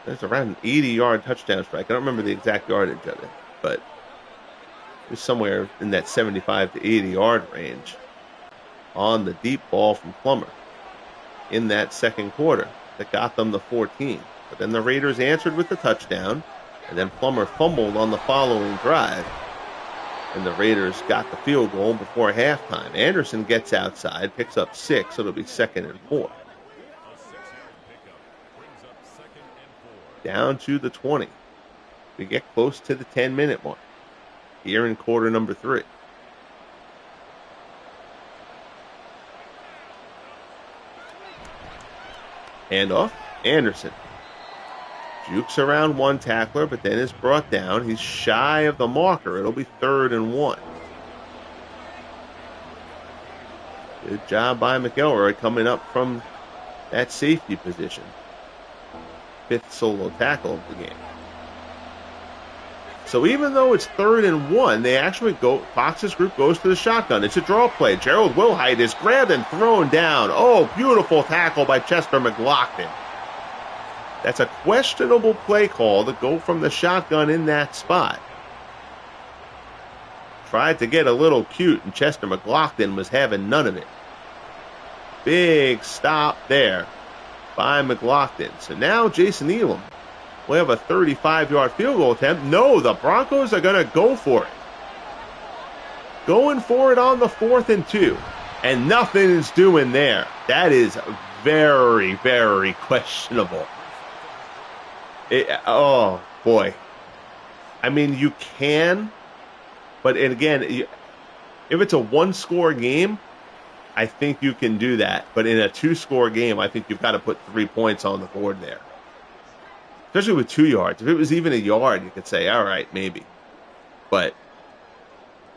That's around an 80-yard touchdown strike. I don't remember the exact yardage of it, but it was somewhere in that 75 to 80-yard range on the deep ball from Plummer in that second quarter that got them the 14. But then the Raiders answered with the touchdown, and then Plummer fumbled on the following drive, and the Raiders got the field goal before halftime. Anderson gets outside, picks up 6, so it'll be 2nd and 4. Down to the 20. We get close to the 10-minute mark here in quarter number 3. Handoff, Anderson. Jukes around one tackler, but then is brought down. He's shy of the marker. It'll be 3rd and 1. Good job by McElroy coming up from that safety position. 5th solo tackle of the game. So even though it's 3rd and 1, they actually go, Fox's group goes to the shotgun. It's a draw play. Gerald Wilhite is grabbed and thrown down. Oh, beautiful tackle by Chester McLaughlin. That's a questionable play call to go from the shotgun in that spot. Tried to get a little cute, and Chester McLaughlin was having none of it. Big stop there by McLaughlin. So now Jason Elam will have a 35-yard field goal attempt. No, the Broncos are going to go for it. Going for it on the 4th and 2. And nothing is doing there. That is very, very questionable. Oh, boy. I mean, you can, but and again, if it's a 1-score game, I think you can do that. But in a 2-score game, I think you've got to put 3 points on the board there. Especially with 2 yards. If it was even a yard, you could say, all right, maybe. But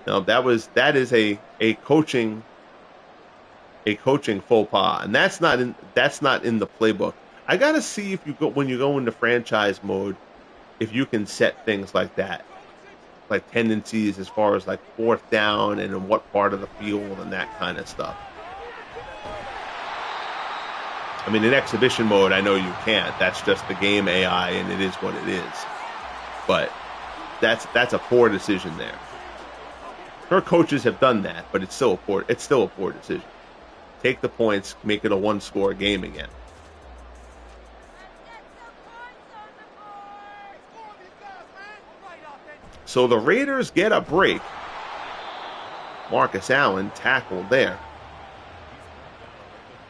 no, that is a coaching faux pas, and that's not in the playbook. I gotta see if when you go into franchise mode, if you can set things like that, like tendencies as far as like 4th down and in what part of the field and that kind of stuff. I mean, in exhibition mode, I know you can't. That's just the game AI, and it is what it is. But that's a poor decision there. Her coaches have done that, but it's still a poor decision. Take the points, make it a 1-score game again. So the Raiders get a break. Marcus Allen tackled there.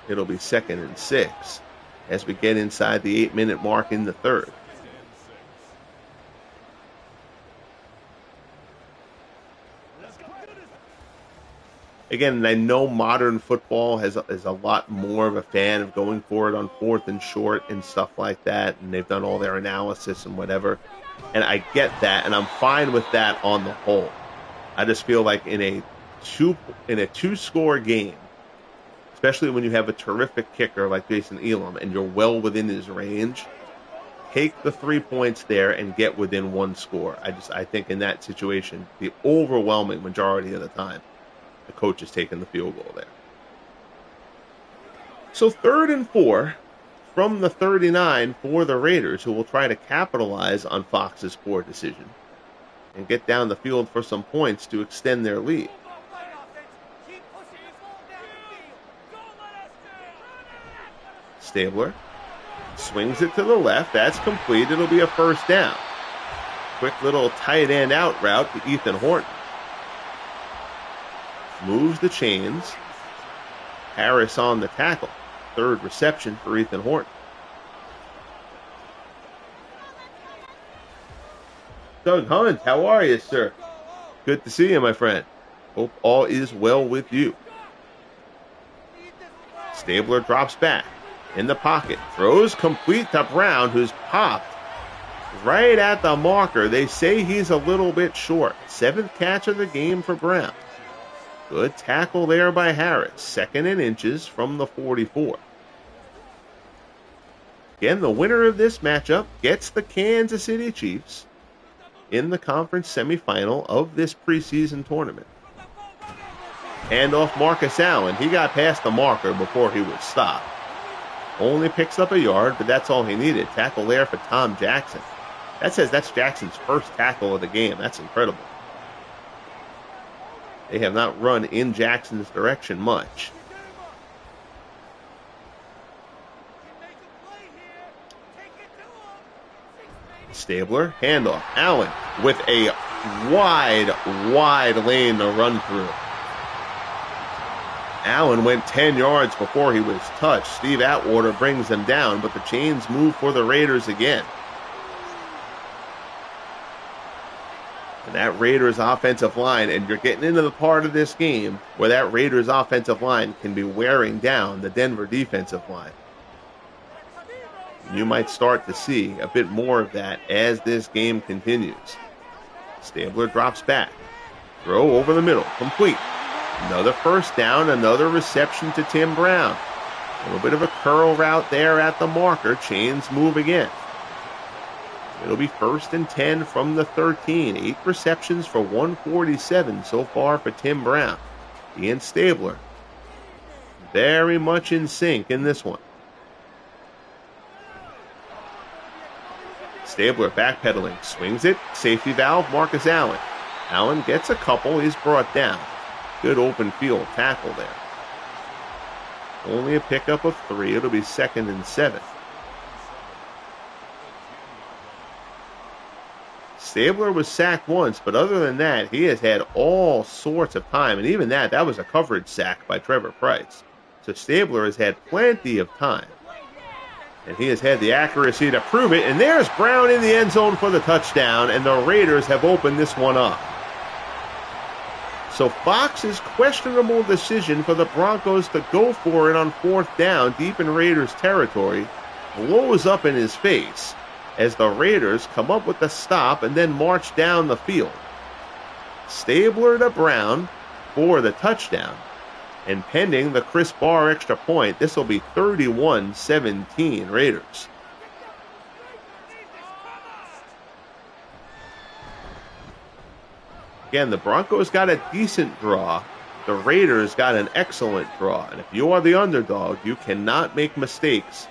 It'll be 2nd and 6. as we get inside the 8-minute mark in the third. Again, I know modern football is a lot more of a fan of going for it on 4th and short and stuff like that, and they've done all their analysis and whatever. And I get that, and I'm fine with that on the whole. I just feel like in a two-score game, especially when you have a terrific kicker like Jason Elam and you're well within his range, take the 3 points there and get within one score. I think in that situation, the overwhelming majority of the time, the coach is taking the field goal there. So 3rd and 4 from the 39 for the Raiders, who will try to capitalize on Fox's poor decision and get down the field for some points to extend their lead. Stabler swings it to the left. That's complete. It'll be a first down. Quick little tight end out route to Ethan Horton. Moves the chains. Harris on the tackle. 3rd reception for Ethan Horton. Doug Hunt, how are you, sir? Good to see you, my friend. Hope all is well with you. Stabler drops back in the pocket. Throws complete to Brown, who's popped right at the marker. They say he's a little bit short. 7th catch of the game for Brown. Good tackle there by Harris. 2nd and inches from the 44. Again, the winner of this matchup gets the Kansas City Chiefs in the conference semifinal of this preseason tournament. Hand off Marcus Allen. He got past the marker before he was stopped. Only picks up a yard, but that's all he needed. Tackle there for Tom Jackson. That says that's Jackson's first tackle of the game. That's incredible. They have not run in Jackson's direction much. Stabler, handoff. Allen with a wide lane to run through. Allen went 10 yards before he was touched. Steve Atwater brings them down, but the chains move for the Raiders again. And that Raiders offensive line, and you're getting into the part of this game where that Raiders offensive line can be wearing down the Denver defensive line. You might start to see a bit more of that as this game continues. Stabler drops back. Throw over the middle. Complete. Another first down, another reception to Tim Brown. A little bit of a curl route there at the marker. Chains move again. It'll be 1st and 10 from the 13. 8 receptions for 147 so far for Tim Brown. He and Stabler very much in sync in this one. Stabler backpedaling, swings it, safety valve, Marcus Allen. Allen gets a couple, he's brought down. Good open field tackle there. Only a pickup of 3, it'll be 2nd and 7. Stabler was sacked once, but other than that, he has had all sorts of time. And even that was a coverage sack by Trevor Price. So Stabler has had plenty of time. And he has had the accuracy to prove it. And there's Brown in the end zone for the touchdown. And the Raiders have opened this one up. So Fox's questionable decision for the Broncos to go for it on 4th down deep in Raiders territory blows up in his face as the Raiders come up with the stop and then march down the field. Stabler to Brown for the touchdown. And pending the Chris Barr extra point, this will be 31-17 Raiders. Again, the Broncos got a decent draw. The Raiders got an excellent draw. And if you are the underdog, you cannot make mistakes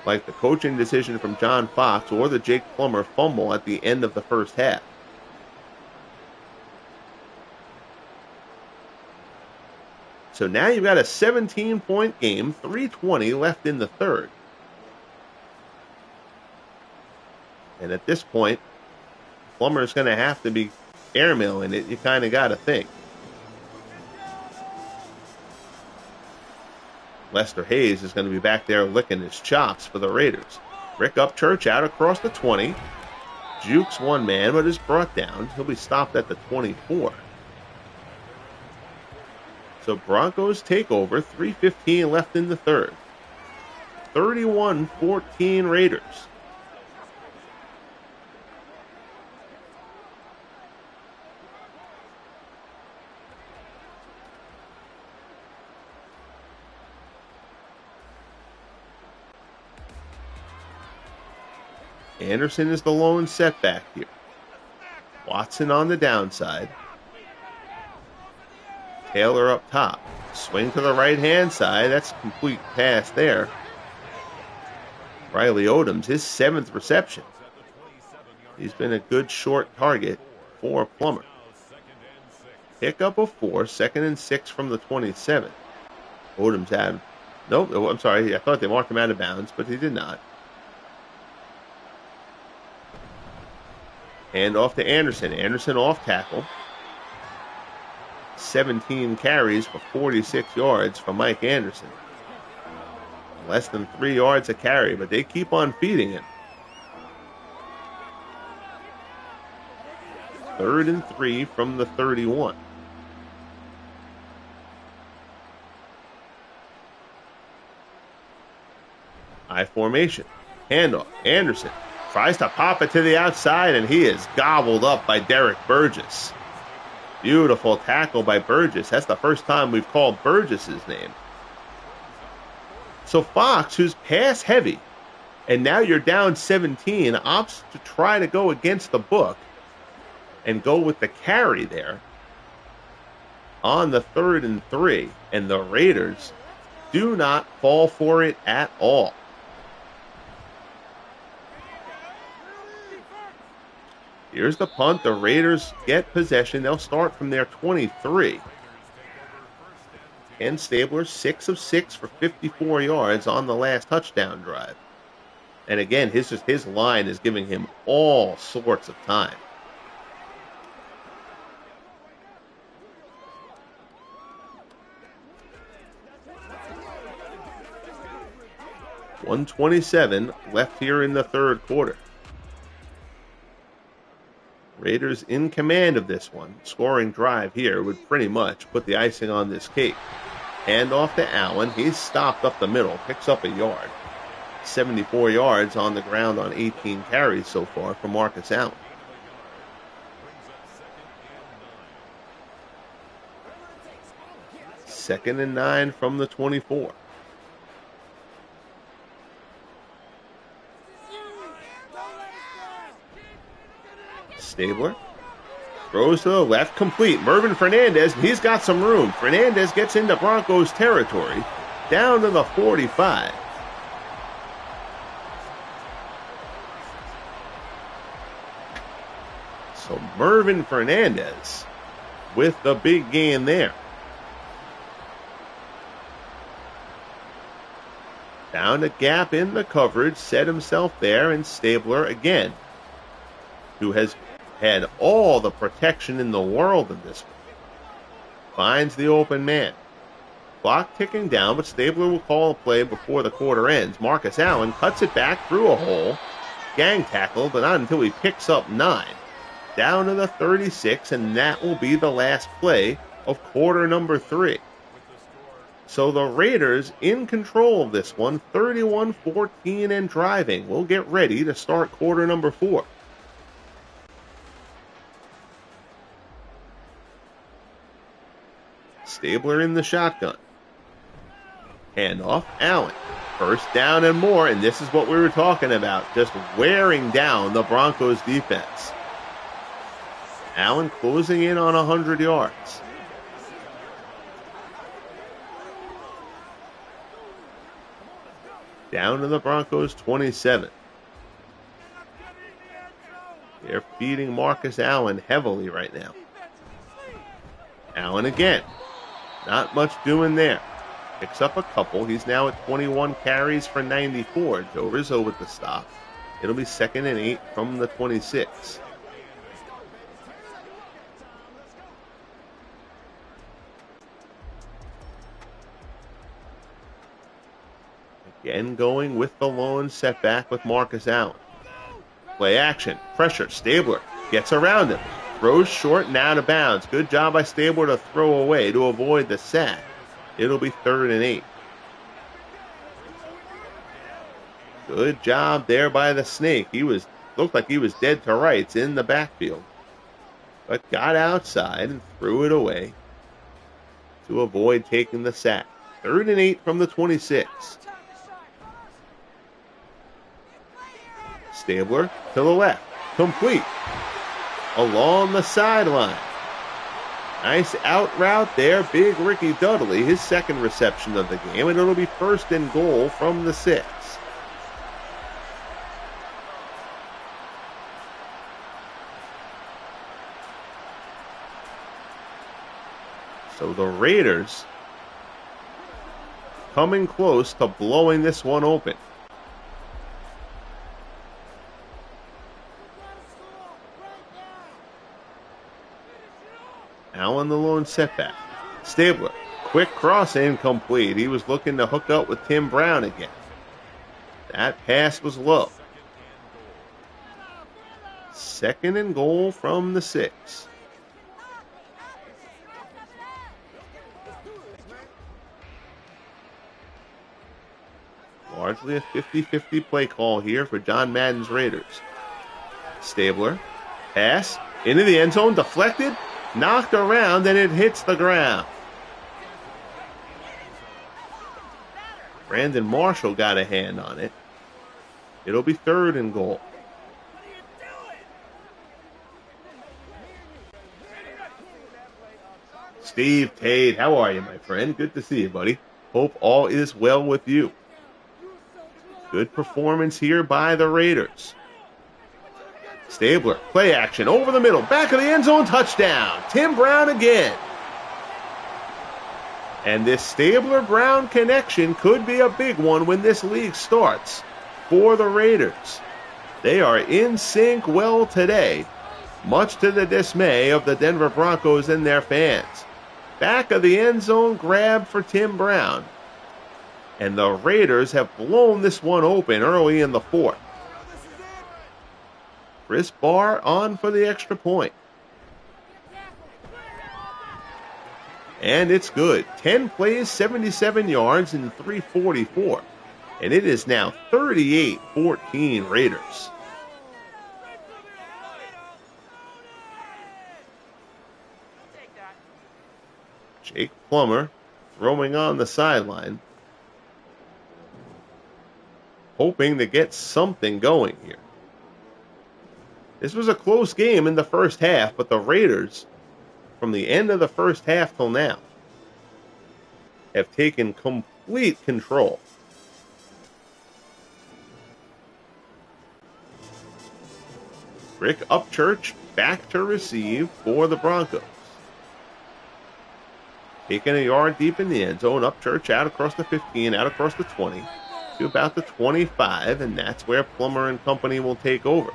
like the coaching decision from John Fox or the Jake Plummer fumble at the end of the first half. So now you've got a 17-point game, 3:20 left in the third. And at this point, Plummer's going to have to be airmailing it. You kind of got to think. Lester Hayes is going to be back there licking his chops for the Raiders. Rick Upchurch out across the 20. Jukes one man, but is brought down. He'll be stopped at the 24. So Broncos take over. 3:15 left in the third. 31-14 Raiders. Anderson is the lone setback here. Watson on the downside. Taylor up top. Swing to the right-hand side. That's a complete pass there. Riley Odoms, his 7th reception. He's been a good short target for Plummer. Pickup of 4, 2nd and 6 from the 27. Odoms had... Nope, I'm sorry. I thought they marked him out of bounds, but he did not. Hand off to Anderson. Anderson off tackle. 17 carries for 46 yards from Mike Anderson. Less than 3 yards a carry, but they keep on feeding him. 3rd and 3 from the 31. I formation. Handoff. Anderson tries to pop it to the outside, and he is gobbled up by Derek Burgess. Beautiful tackle by Burgess. That's the first time we've called Burgess's name. So Fox, who's pass heavy, and now you're down 17, opts to try to go against the book and go with the carry there on the 3rd and 3. And the Raiders do not fall for it at all. Here's the punt. The Raiders get possession. They'll start from their 23. Ken Stabler, 6 of 6 for 54 yards on the last touchdown drive. And again, his line is giving him all sorts of time. .127 left here in the third quarter. Raiders in command of this one. Scoring drive here would pretty much put the icing on this cake. Hand off to Allen. He's stopped up the middle. Picks up a yard. 74 yards on the ground on 18 carries so far for Marcus Allen. Second and 9 from the 24. Stabler throws to the left, complete. Mervin Fernandez, he's got some room. Fernandez gets into Broncos territory, down to the 45. So Mervin Fernandez with the big gain there. Found a gap in the coverage, set himself there, and Stabler again, who has had all the protection in the world in this one, finds the open man. Clock ticking down, but Stabler will call a play before the quarter ends. Marcus Allen cuts it back through a hole. Gang tackle, but not until he picks up 9. Down to the 36, and that will be the last play of quarter number 3. So the Raiders in control of this one, 31-14 and driving. We'll get ready to start quarter number 4. Stabler in the shotgun. Handoff, Allen. First down and more, and this is what we were talking about, just wearing down the Broncos defense. Allen closing in on 100 yards. Down to the Broncos 27. They're feeding Marcus Allen heavily right now. Allen again. Not much doing there. Picks up a couple. He's now at 21 carries for 94. Joe Rizzo with the stop. It'll be 2nd and 8 from the 26. Again going with the lone setback with Marcus Allen. Play action. Pressure. Stabler gets around him. Throws short and out of bounds. Good job by Stabler to throw away to avoid the sack. It'll be 3rd and 8. Good job there by the Snake. Looked like he was dead to rights in the backfield, but got outside and threw it away to avoid taking the sack. 3rd and 8 from the 26. Stabler to the left. Complete. Along the sideline. Nice out route there. Big Ricky Dudley, his second reception of the game, and it'll be 1st and goal from the 6. So the Raiders coming close to blowing this one open. Allen the lone setback. Stabler, quick cross incomplete. He was looking to hook up with Tim Brown again. That pass was low. 2nd and goal from the 6. Largely a 50-50 play call here for John Madden's Raiders. Stabler, pass, into the end zone, deflected, knocked around, and it hits the ground. Brandon Marshall got a hand on it. It'll be 3rd and goal. Steve Tate, how are you, my friend? Good to see you, buddy. Hope all is well with you. Good performance here by the Raiders. Stabler, play action, over the middle, back of the end zone, touchdown. Tim Brown again. And this Stabler-Brown connection could be a big one when this league starts for the Raiders. They are in sync well today, much to the dismay of the Denver Broncos and their fans. Back of the end zone grab for Tim Brown. And the Raiders have blown this one open early in the 4th. Chris Barr on for the extra point. And it's good. 10 plays, 77 yards, and 344. And it is now 38-14 Raiders. Jake Plummer throwing on the sideline, hoping to get something going here. This was a close game in the first half, but the Raiders, from the end of the first half till now, have taken complete control. Rick Upchurch back to receive for the Broncos. Taking a yard deep in the end zone. Upchurch out across the 15, out across the 20, to about the 25, and that's where Plummer and company will take over.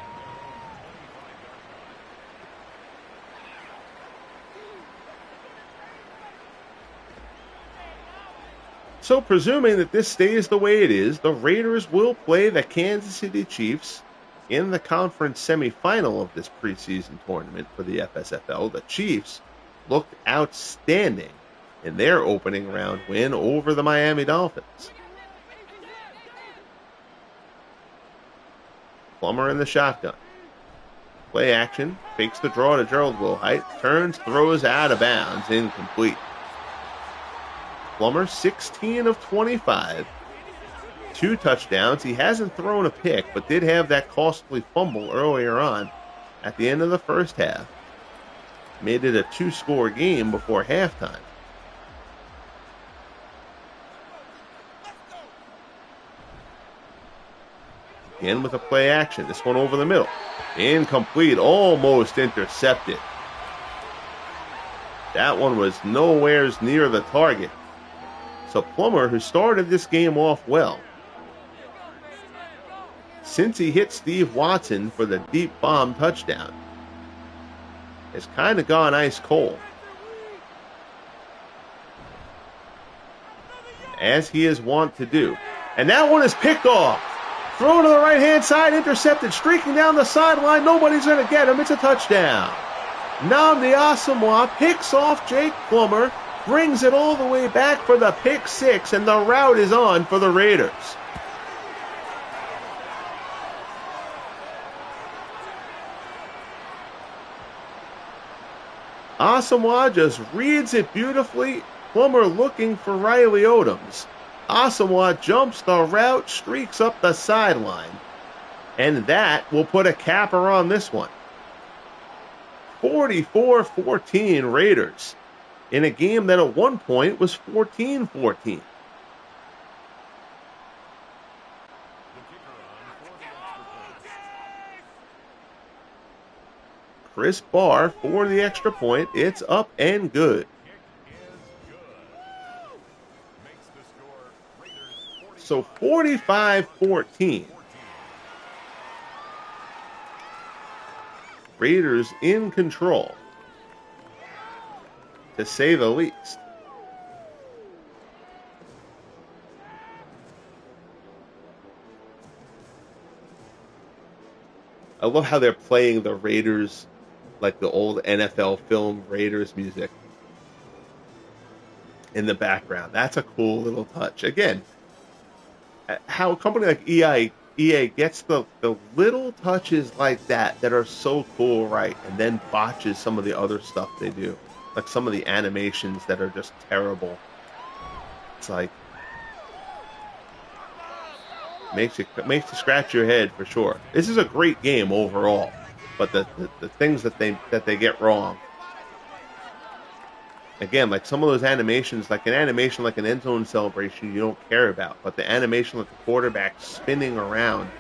So presuming that this stays the way it is, the Raiders will play the Kansas City Chiefs in the conference semifinal of this preseason tournament for the FSFL. The Chiefs looked outstanding in their opening round win over the Miami Dolphins. Plummer in the shotgun. Play action, fakes the draw to Gerald Wilhite, turns, throws out of bounds, incomplete. Plummer, 16 of 25, 2 touchdowns. He hasn't thrown a pick, but did have that costly fumble earlier on at the end of the first half. Made it a 2-score game before halftime. Again with a play action. This one over the middle. Incomplete, almost intercepted. That one was nowhere near the target. So Plummer, who started this game off well, since he hit Steve Watson for the deep bomb touchdown, has kind of gone ice cold. As he is wont to do. And that one is picked off. Throw to the right-hand side, intercepted, streaking down the sideline. Nobody's going to get him. It's a touchdown. Nnamdi Asomugha picks off Jake Plummer, brings it all the way back for the pick six, and the route is on for the Raiders. Asomugha just reads it beautifully. Plummer looking for Riley Odoms. Asomugha jumps the route, streaks up the sideline. And that will put a capper on this one. 44-14 Raiders in a game that at one point was 14-14. Chris Barr for the extra point. It's up and good. So 45-14. Raiders in control, to say the least. I love how they're playing the Raiders, like the old NFL film Raiders music in the background. That's a cool little touch. Again, how a company like EA gets the little touches like that are so cool, right? And then botches some of the other stuff they do. Like some of the animations that are just terrible. It's like, makes you scratch your head for sure. This is a great game overall, but the things that they get wrong. Again, like some of those animations, like an animation like an end zone celebration, you don't care about. But the animation like the quarterback spinning around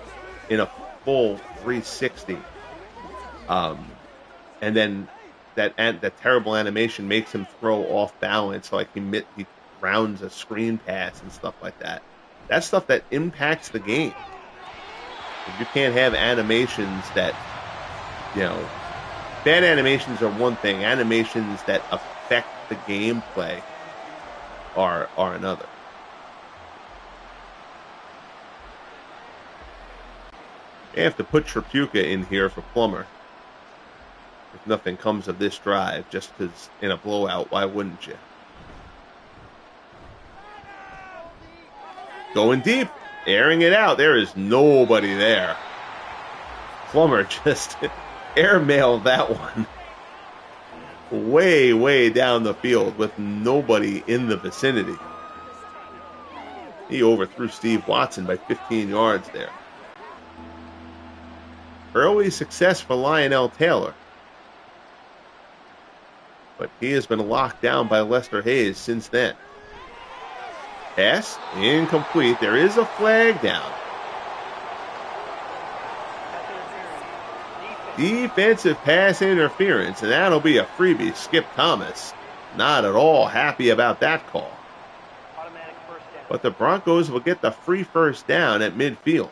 in a full 360, and then that terrible animation makes him throw off balance, like he rounds a screen pass and stuff like that. That's stuff that impacts the game. If you can't have animations that, bad animations are one thing. Animations that affect the gameplay are another. They have to put Tripucka in here for Plummer. If nothing comes of this drive, just because in a blowout, why wouldn't you? Going deep, airing it out. There is nobody there. Plummer just airmailed that one way, way down the field with nobody in the vicinity. He overthrew Steve Watson by 15 yards there. Early success for Lionel Taylor, but he has been locked down by Lester Hayes since then. Pass incomplete. There is a flag down. Defensive pass interference, and that'll be a freebie. Skip Thomas not at all happy about that call. But the Broncos will get the free first down at midfield.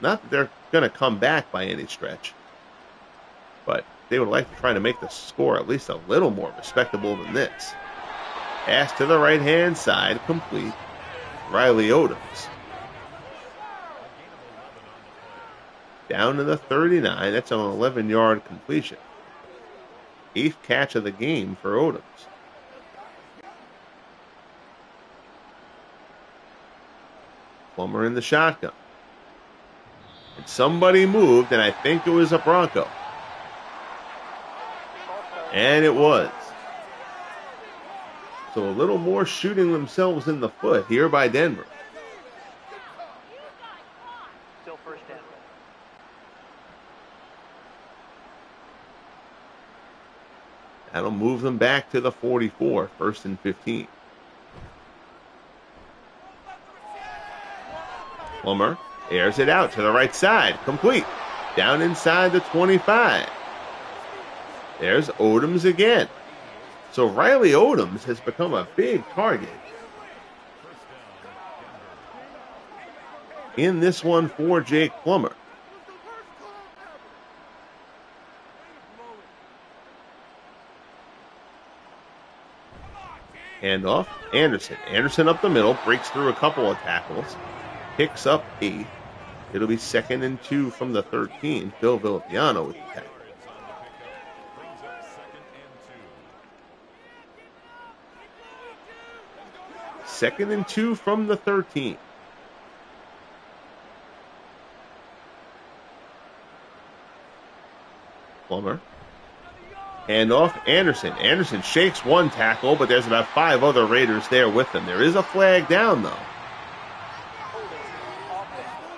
Not that they're going to come back by any stretch, but they would like to try to make the score at least a little more respectable than this. Pass to the right-hand side, complete. Riley Odoms. Down to the 39. That's an 11-yard completion. 8th catch of the game for Odoms. Plummer in the shotgun. And somebody moved, and I think it was a Bronco. And it was. So a little more shooting themselves in the foot here by Denver. Still first down. That'll move them back to the 44, 1st and 15. Plummer airs it out to the right side. Complete. Down inside the 25. There's Odoms again. So Riley Odoms has become a big target in this one for Jake Plummer. Handoff, Anderson. Anderson up the middle, breaks through a couple of tackles, picks up 8. It'll be 2nd and 2 from the 13. Phil Villapiano with the tackle. Second and 2 from the 13. Plummer. Handoff, Anderson. Anderson shakes one tackle, but there's about 5 other Raiders there with him. There is a flag down, though.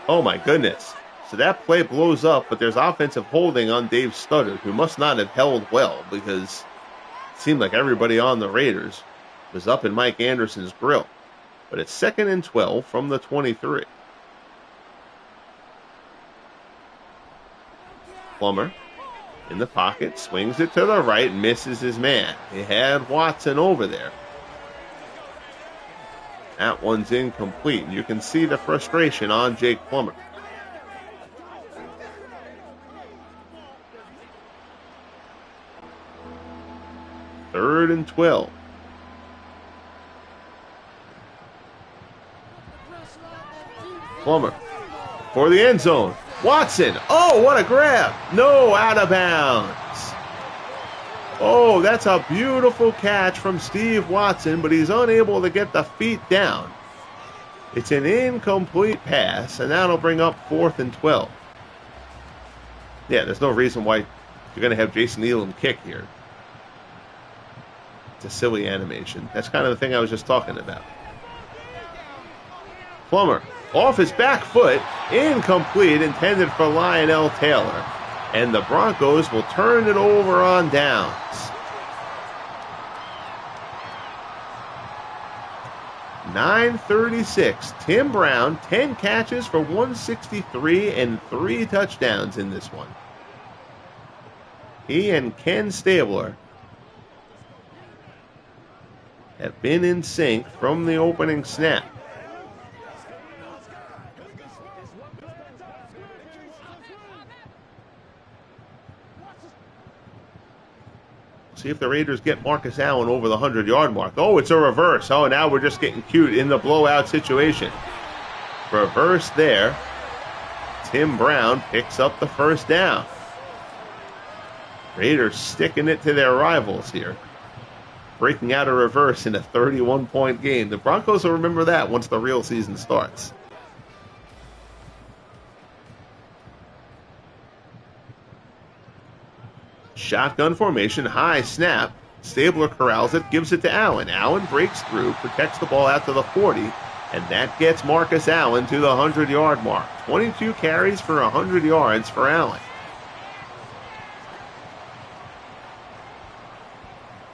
Oh, my goodness. So that play blows up, but there's offensive holding on Dave Studdard, who must not have held well because it seemed like everybody on the Raiders was up in Mike Anderson's grill. But it's 2nd and 12 from the 23. Plummer in the pocket, swings it to the right, misses his man. He had Watson over there. That one's incomplete. You can see the frustration on Jake Plummer. Third and 12. Plummer for the end zone. Watson. Oh, what a grab. No, out of bounds. Oh, that's a beautiful catch from Steve Watson, but he's unable to get the feet down. It's an incomplete pass, and that'll bring up 4th and 12. Yeah, there's no reason why you're going to have Jason Elam kick here. It's a silly animation. That's kind of the thing I was just talking about. Plummer off his back foot, incomplete, intended for Lionel Taylor. And the Broncos will turn it over on downs. .936. Tim Brown, 10 catches for 163 and 3 touchdowns in this one. He and Ken Stabler have been in sync from the opening snap. See if the Raiders get Marcus Allen over the 100-yard mark. Oh, it's a reverse. Oh, now we're just getting cute in the blowout situation. Reverse there. Tim Brown picks up the first down. Raiders sticking it to their rivals here. Breaking out a reverse in a 31-point game. The Broncos will remember that once the real season starts. Shotgun formation, high snap. Stabler corrals it, gives it to Allen. Allen breaks through, protects the ball out to the 40, and that gets Marcus Allen to the 100-yard mark. 22 carries for 100 yards for Allen.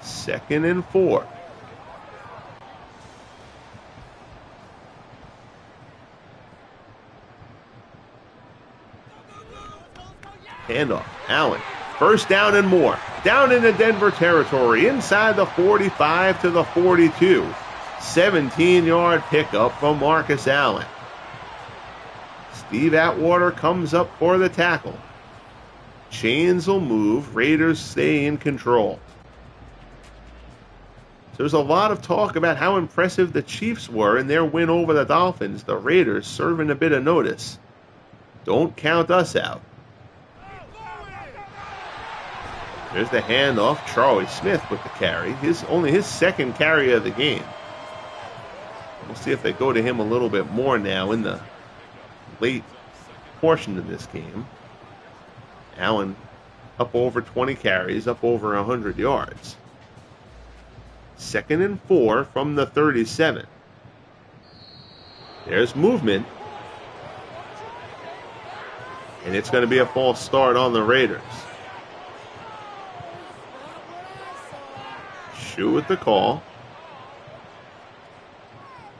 Second and 4. Handoff, Allen. First down and more. Down into Denver territory, inside the 45 to the 42. 17-yard pickup from Marcus Allen. Steve Atwater comes up for the tackle. Chains will move. Raiders stay in control. There's a lot of talk about how impressive the Chiefs were in their win over the Dolphins. The Raiders serving a bit of notice. Don't count us out. There's the handoff. Charlie Smith with the carry. Only his second carry of the game. We'll see if they go to him a little bit more now in the late portion of this game. Allen up over 20 carries, up over 100 yards. Second and 4 from the 37. There's movement. And it's going to be a false start on the Raiders. Shoe with the call.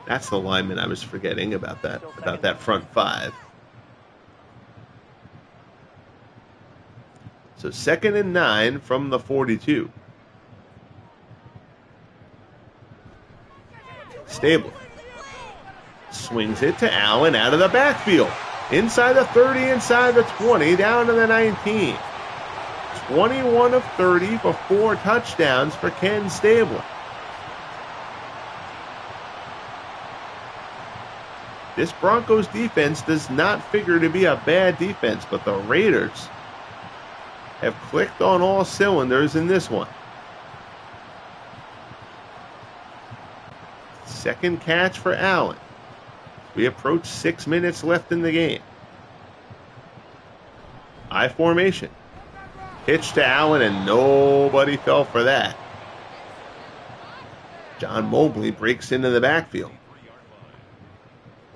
That's the lineman I was forgetting about that front 5. So second and 9 from the 42. Stabler swings it to Allen out of the backfield. Inside the 30, inside the 20, down to the 19. 21 of 30 for 4 touchdowns for Ken Stabler. This Broncos defense does not figure to be a bad defense, but the Raiders have clicked on all cylinders in this one. Second catch for Allen. We approach 6 minutes left in the game. I formation. Pitch to Allen, and nobody fell for that. John Mobley breaks into the backfield.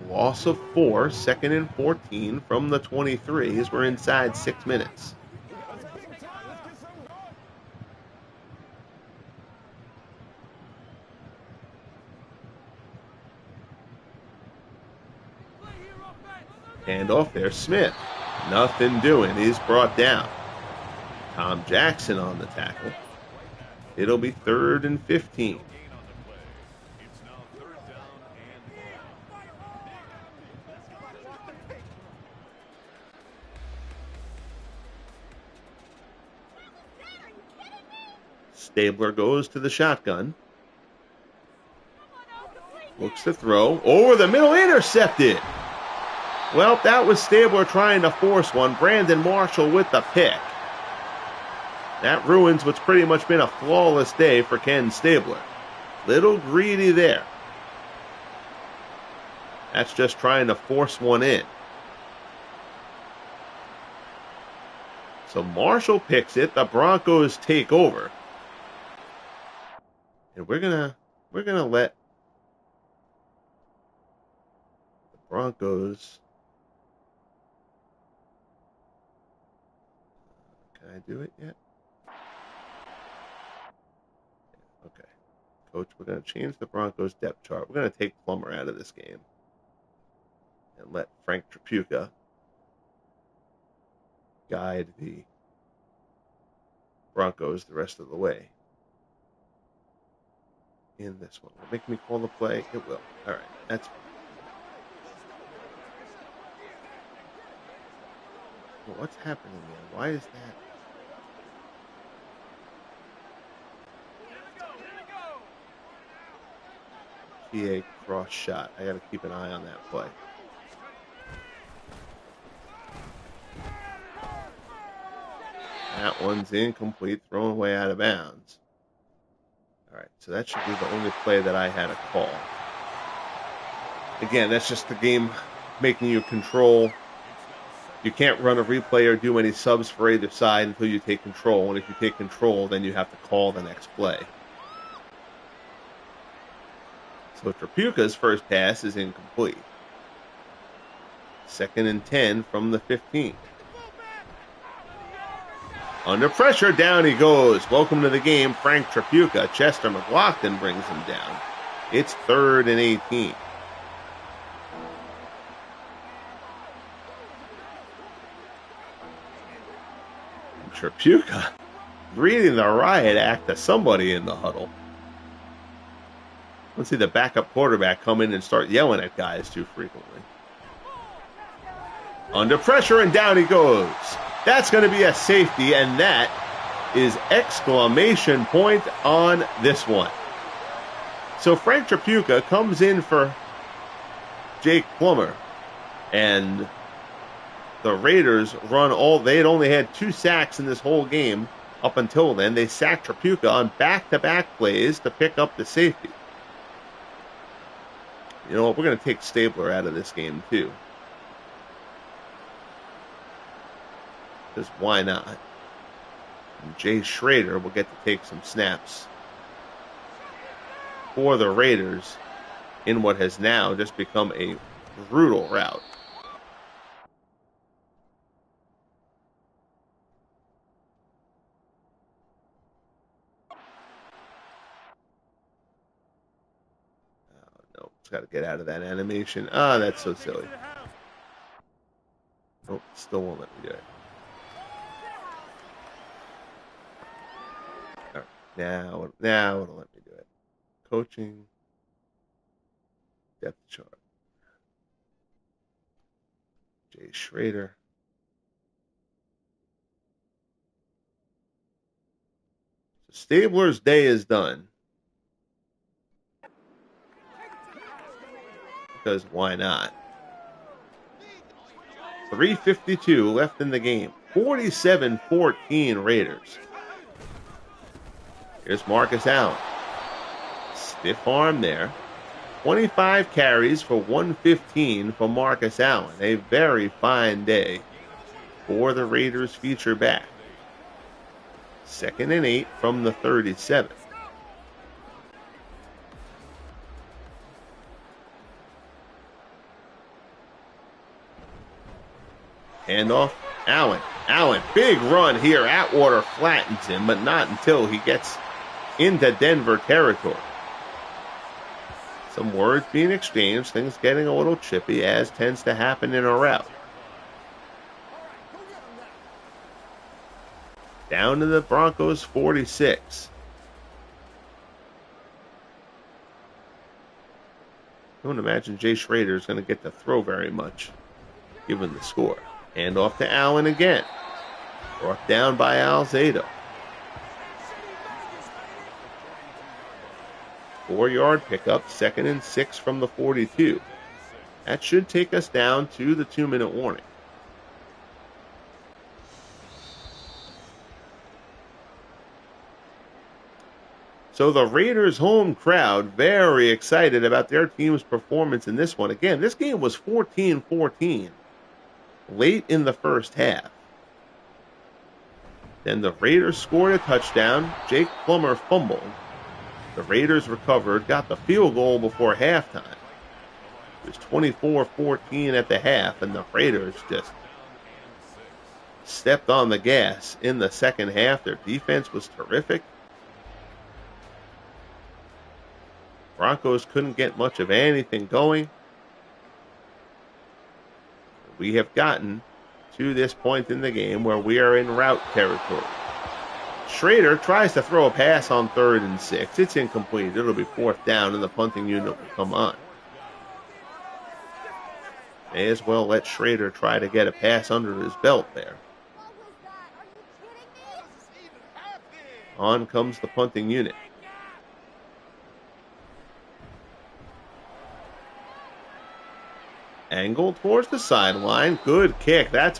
Loss of 4, 2nd and 14 from the 23 as we're inside 6 minutes. Hand off there, Smith. Nothing doing. He's brought down. Tom Jackson on the tackle. It'll be 3rd and 15. Stabler goes to the shotgun. Looks to throw. Over the middle, intercepted. Well, that was Stabler trying to force one. Brandon Marshall with the pick. That ruins what's pretty much been a flawless day for Ken Stabler. Little greedy there. That's just trying to force one in. So Marshall picks it. The Broncos take over. And we're gonna let the Broncos. Can I do it yet? Okay. Coach, we're going to change the Broncos depth chart. We're going to take Plummer out of this game and let Frank Tripucka guide the Broncos the rest of the way in this one. Will it make me call the play? It will. All right. That's fine. Well, what's happening there? Why is that? PA cross shot. I got to keep an eye on that play. That one's incomplete, thrown away out of bounds. All right, so that should be the only play that I had to call. Again, that's just the game making you control. You can't run a replay or do any subs for either side until you take control. And if you take control, then you have to call the next play. So Tripucka's first pass is incomplete. 2nd and 10 from the 15. Under pressure, down he goes. Welcome to the game, Frank Tripucka. Chester McLaughlin brings him down. It's 3rd and 18. Tripucka reading the riot act to somebody in the huddle. Let's see the backup quarterback come in and start yelling at guys too frequently. Under pressure, and down he goes. That's going to be a safety, and that is exclamation point on this one. So Frank Tripucka comes in for Jake Plummer, and the Raiders they had only had 2 sacks in this whole game up until then. They sacked Tripucka on back-to-back plays to pick up the safety. You know what? We're going to take Stabler out of this game, too. Because why not? And Jay Schrader will get to take some snaps for the Raiders in what has now just become a brutal rout. Got to get out of that animation. Ah, that's so silly. Oh, still won't let me do it. All right, now it'll let me do it. Coaching, depth chart. Jay Schrader. So Stabler's day is done. Because why not? 3:52 left in the game. 47-14 Raiders. Here's Marcus Allen. Stiff arm there. 25 carries for 115 for Marcus Allen. A very fine day for the Raiders feature back. 2nd and 8 from the 37. Handoff, Allen. Allen, big run here. Atwater flattens him, but not until he gets into Denver territory. Some words being exchanged, things getting a little chippy, as tends to happen in a rout. Down to the Broncos 46. I don't imagine Jay Schrader is going to get to throw very much, given the score. Hand off to Allen again. Brought down by Alzado. 4-yard pickup, 2nd and 6 from the 42. That should take us down to the 2-minute warning. So the Raiders home crowd very excited about their team's performance in this one. Again, this game was 14-14 late in the first half. Then the Raiders scored a touchdown. Jake Plummer fumbled. The Raiders recovered, got the field goal before halftime. It was 24-14 at the half, and the Raiders just stepped on the gas in the second half. Their defense was terrific. Broncos couldn't get much of anything going. We have gotten to this point in the game where we are in rout territory. Schrader tries to throw a pass on 3rd and 6. It's incomplete. It'll be 4th down, and the punting unit will come on. May as well let Schrader try to get a pass under his belt there. On comes the punting unit. Angle towards the sideline. Good kick. That's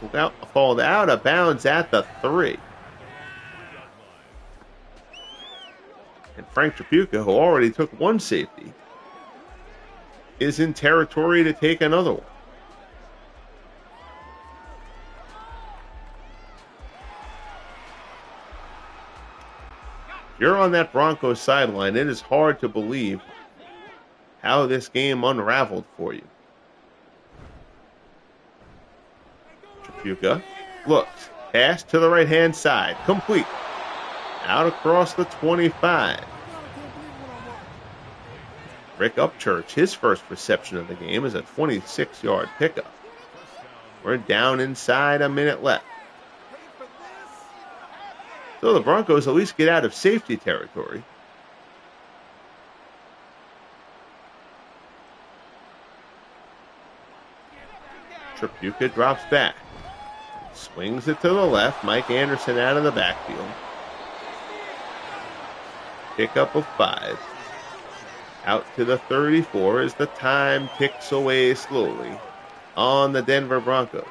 called out of bounds at the 3. And Frank Tripucka, who already took one safety, is in territory to take another one. If you're on that Broncos sideline, it is hard to believe how this game unraveled for you. Tripucka looks. Pass to the right-hand side. Complete. Out across the 25. Rick Upchurch, his first reception of the game, is a 26-yard pickup. We're down inside a minute left. So the Broncos at least get out of safety territory. Tripucka drops back. Swings it to the left. Mike Anderson out of the backfield. Pickup of 5. Out to the 34 as the time ticks away slowly on the Denver Broncos.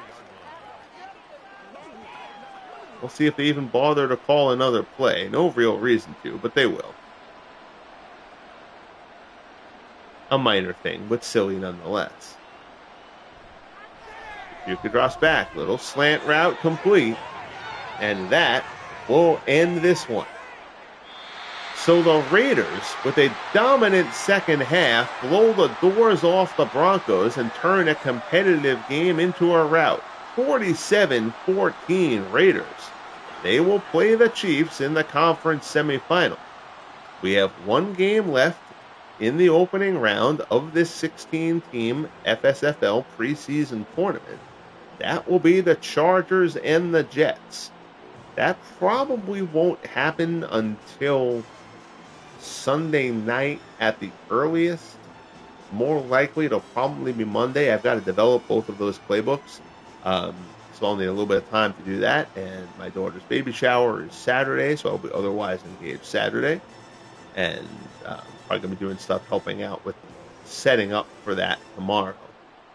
We'll see if they even bother to call another play. No real reason to, but they will. A minor thing, but silly nonetheless. Tripucka drops back. Little slant route complete. And that will end this one. So the Raiders, with a dominant second half, blow the doors off the Broncos and turn a competitive game into a rout. 47-14 Raiders. They will play the Chiefs in the conference semifinal. We have one game left in the opening round of this 16-team FSFL preseason tournament. That will be the Chargers and the Jets. That probably won't happen until Sunday night at the earliest. More likely it'll probably be Monday. I've got to develop both of those playbooks. So I'll need a little bit of time to do that. And my daughter's baby shower is Saturday, so I'll be otherwise engaged Saturday. And probably going to be doing stuff helping out with setting up for that tomorrow.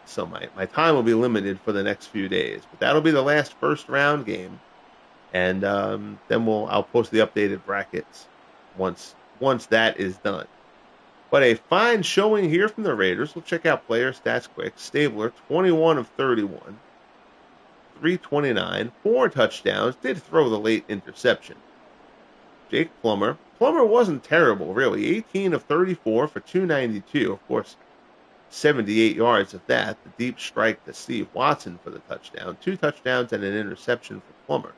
So my time will be limited for the next few days. But that'll be the last first round game. And then I'll post the updated brackets once that is done. But a fine showing here from the Raiders. We'll check out player stats quick. Stabler, 21 of 31, 329, 4 touchdowns. Did throw the late interception. Jake Plummer. Plummer wasn't terrible, really. 18 of 34 for 292. Of course, 78 yards of that. The deep strike to Steve Watson for the touchdown. 2 touchdowns and an interception for Plummer.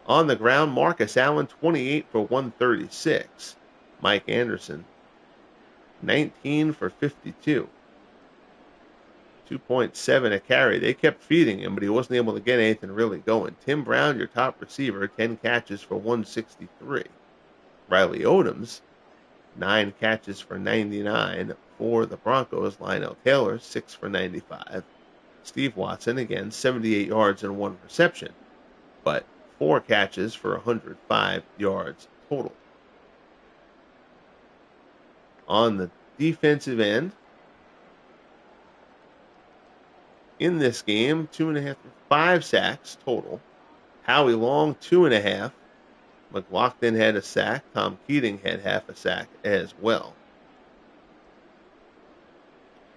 On the ground, Marcus Allen, 28 for 136. Mike Anderson, 19 for 52. 2.7 a carry. They kept feeding him, but he wasn't able to get anything really going. Tim Brown, your top receiver, 10 catches for 163. Riley Odoms, 9 catches for 99 for the Broncos. Lionel Taylor, 6 for 95. Steve Watson, again, 78 yards and 1 reception, but 4 catches for 105 yards total. On the defensive end, in this game, 5 sacks total. Howie Long, 2.5. McLaughlin had a sack. Tom Keating had half a sack as well.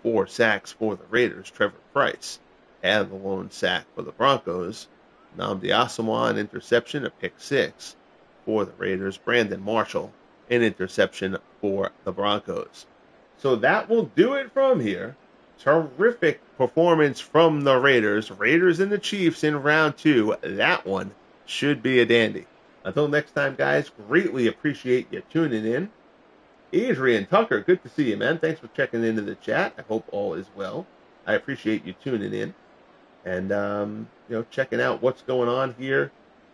4 sacks for the Raiders. Trevor Price had the lone sack for the Broncos. Nnamdi Asomugha, an interception, a pick 6 for the Raiders. Brandon Marshall, an interception for the Broncos. So that will do it from here. Terrific performance from the Raiders. Raiders and the Chiefs in round 2. That one should be a dandy. Until next time, guys, greatly appreciate you tuning in. Adrian Tucker, good to see you, man. Thanks for checking into the chat. I hope all is well. I appreciate you tuning in and checking out what's going on here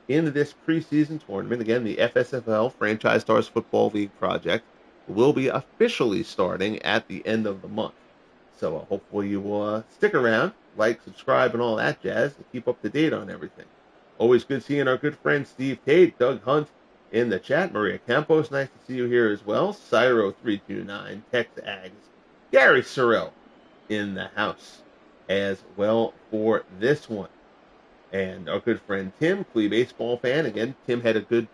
in this preseason tournament. Again, the FSFL, Franchise Stars Football League project, will be officially starting at the end of the month. So hopefully you will stick around, like, subscribe, and all that jazz to keep up to date on everything. Always good seeing our good friend Steve Tate, Doug Hunt in the chat, Maria Campos, nice to see you here as well, Cyro329, Tex Ags, Gary Sorrell in the house as well for this one. And our good friend Tim, Clee baseball fan. Again, Tim had a good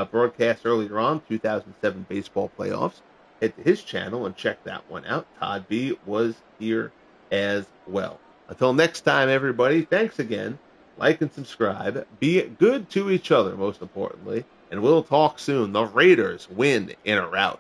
broadcast earlier on, 2007 baseball playoffs. Head to his channel and check that one out. Todd B was here as well. Until next time, everybody, thanks again. Like and subscribe. Be good to each other, most importantly. And we'll talk soon. The Raiders win in a rout.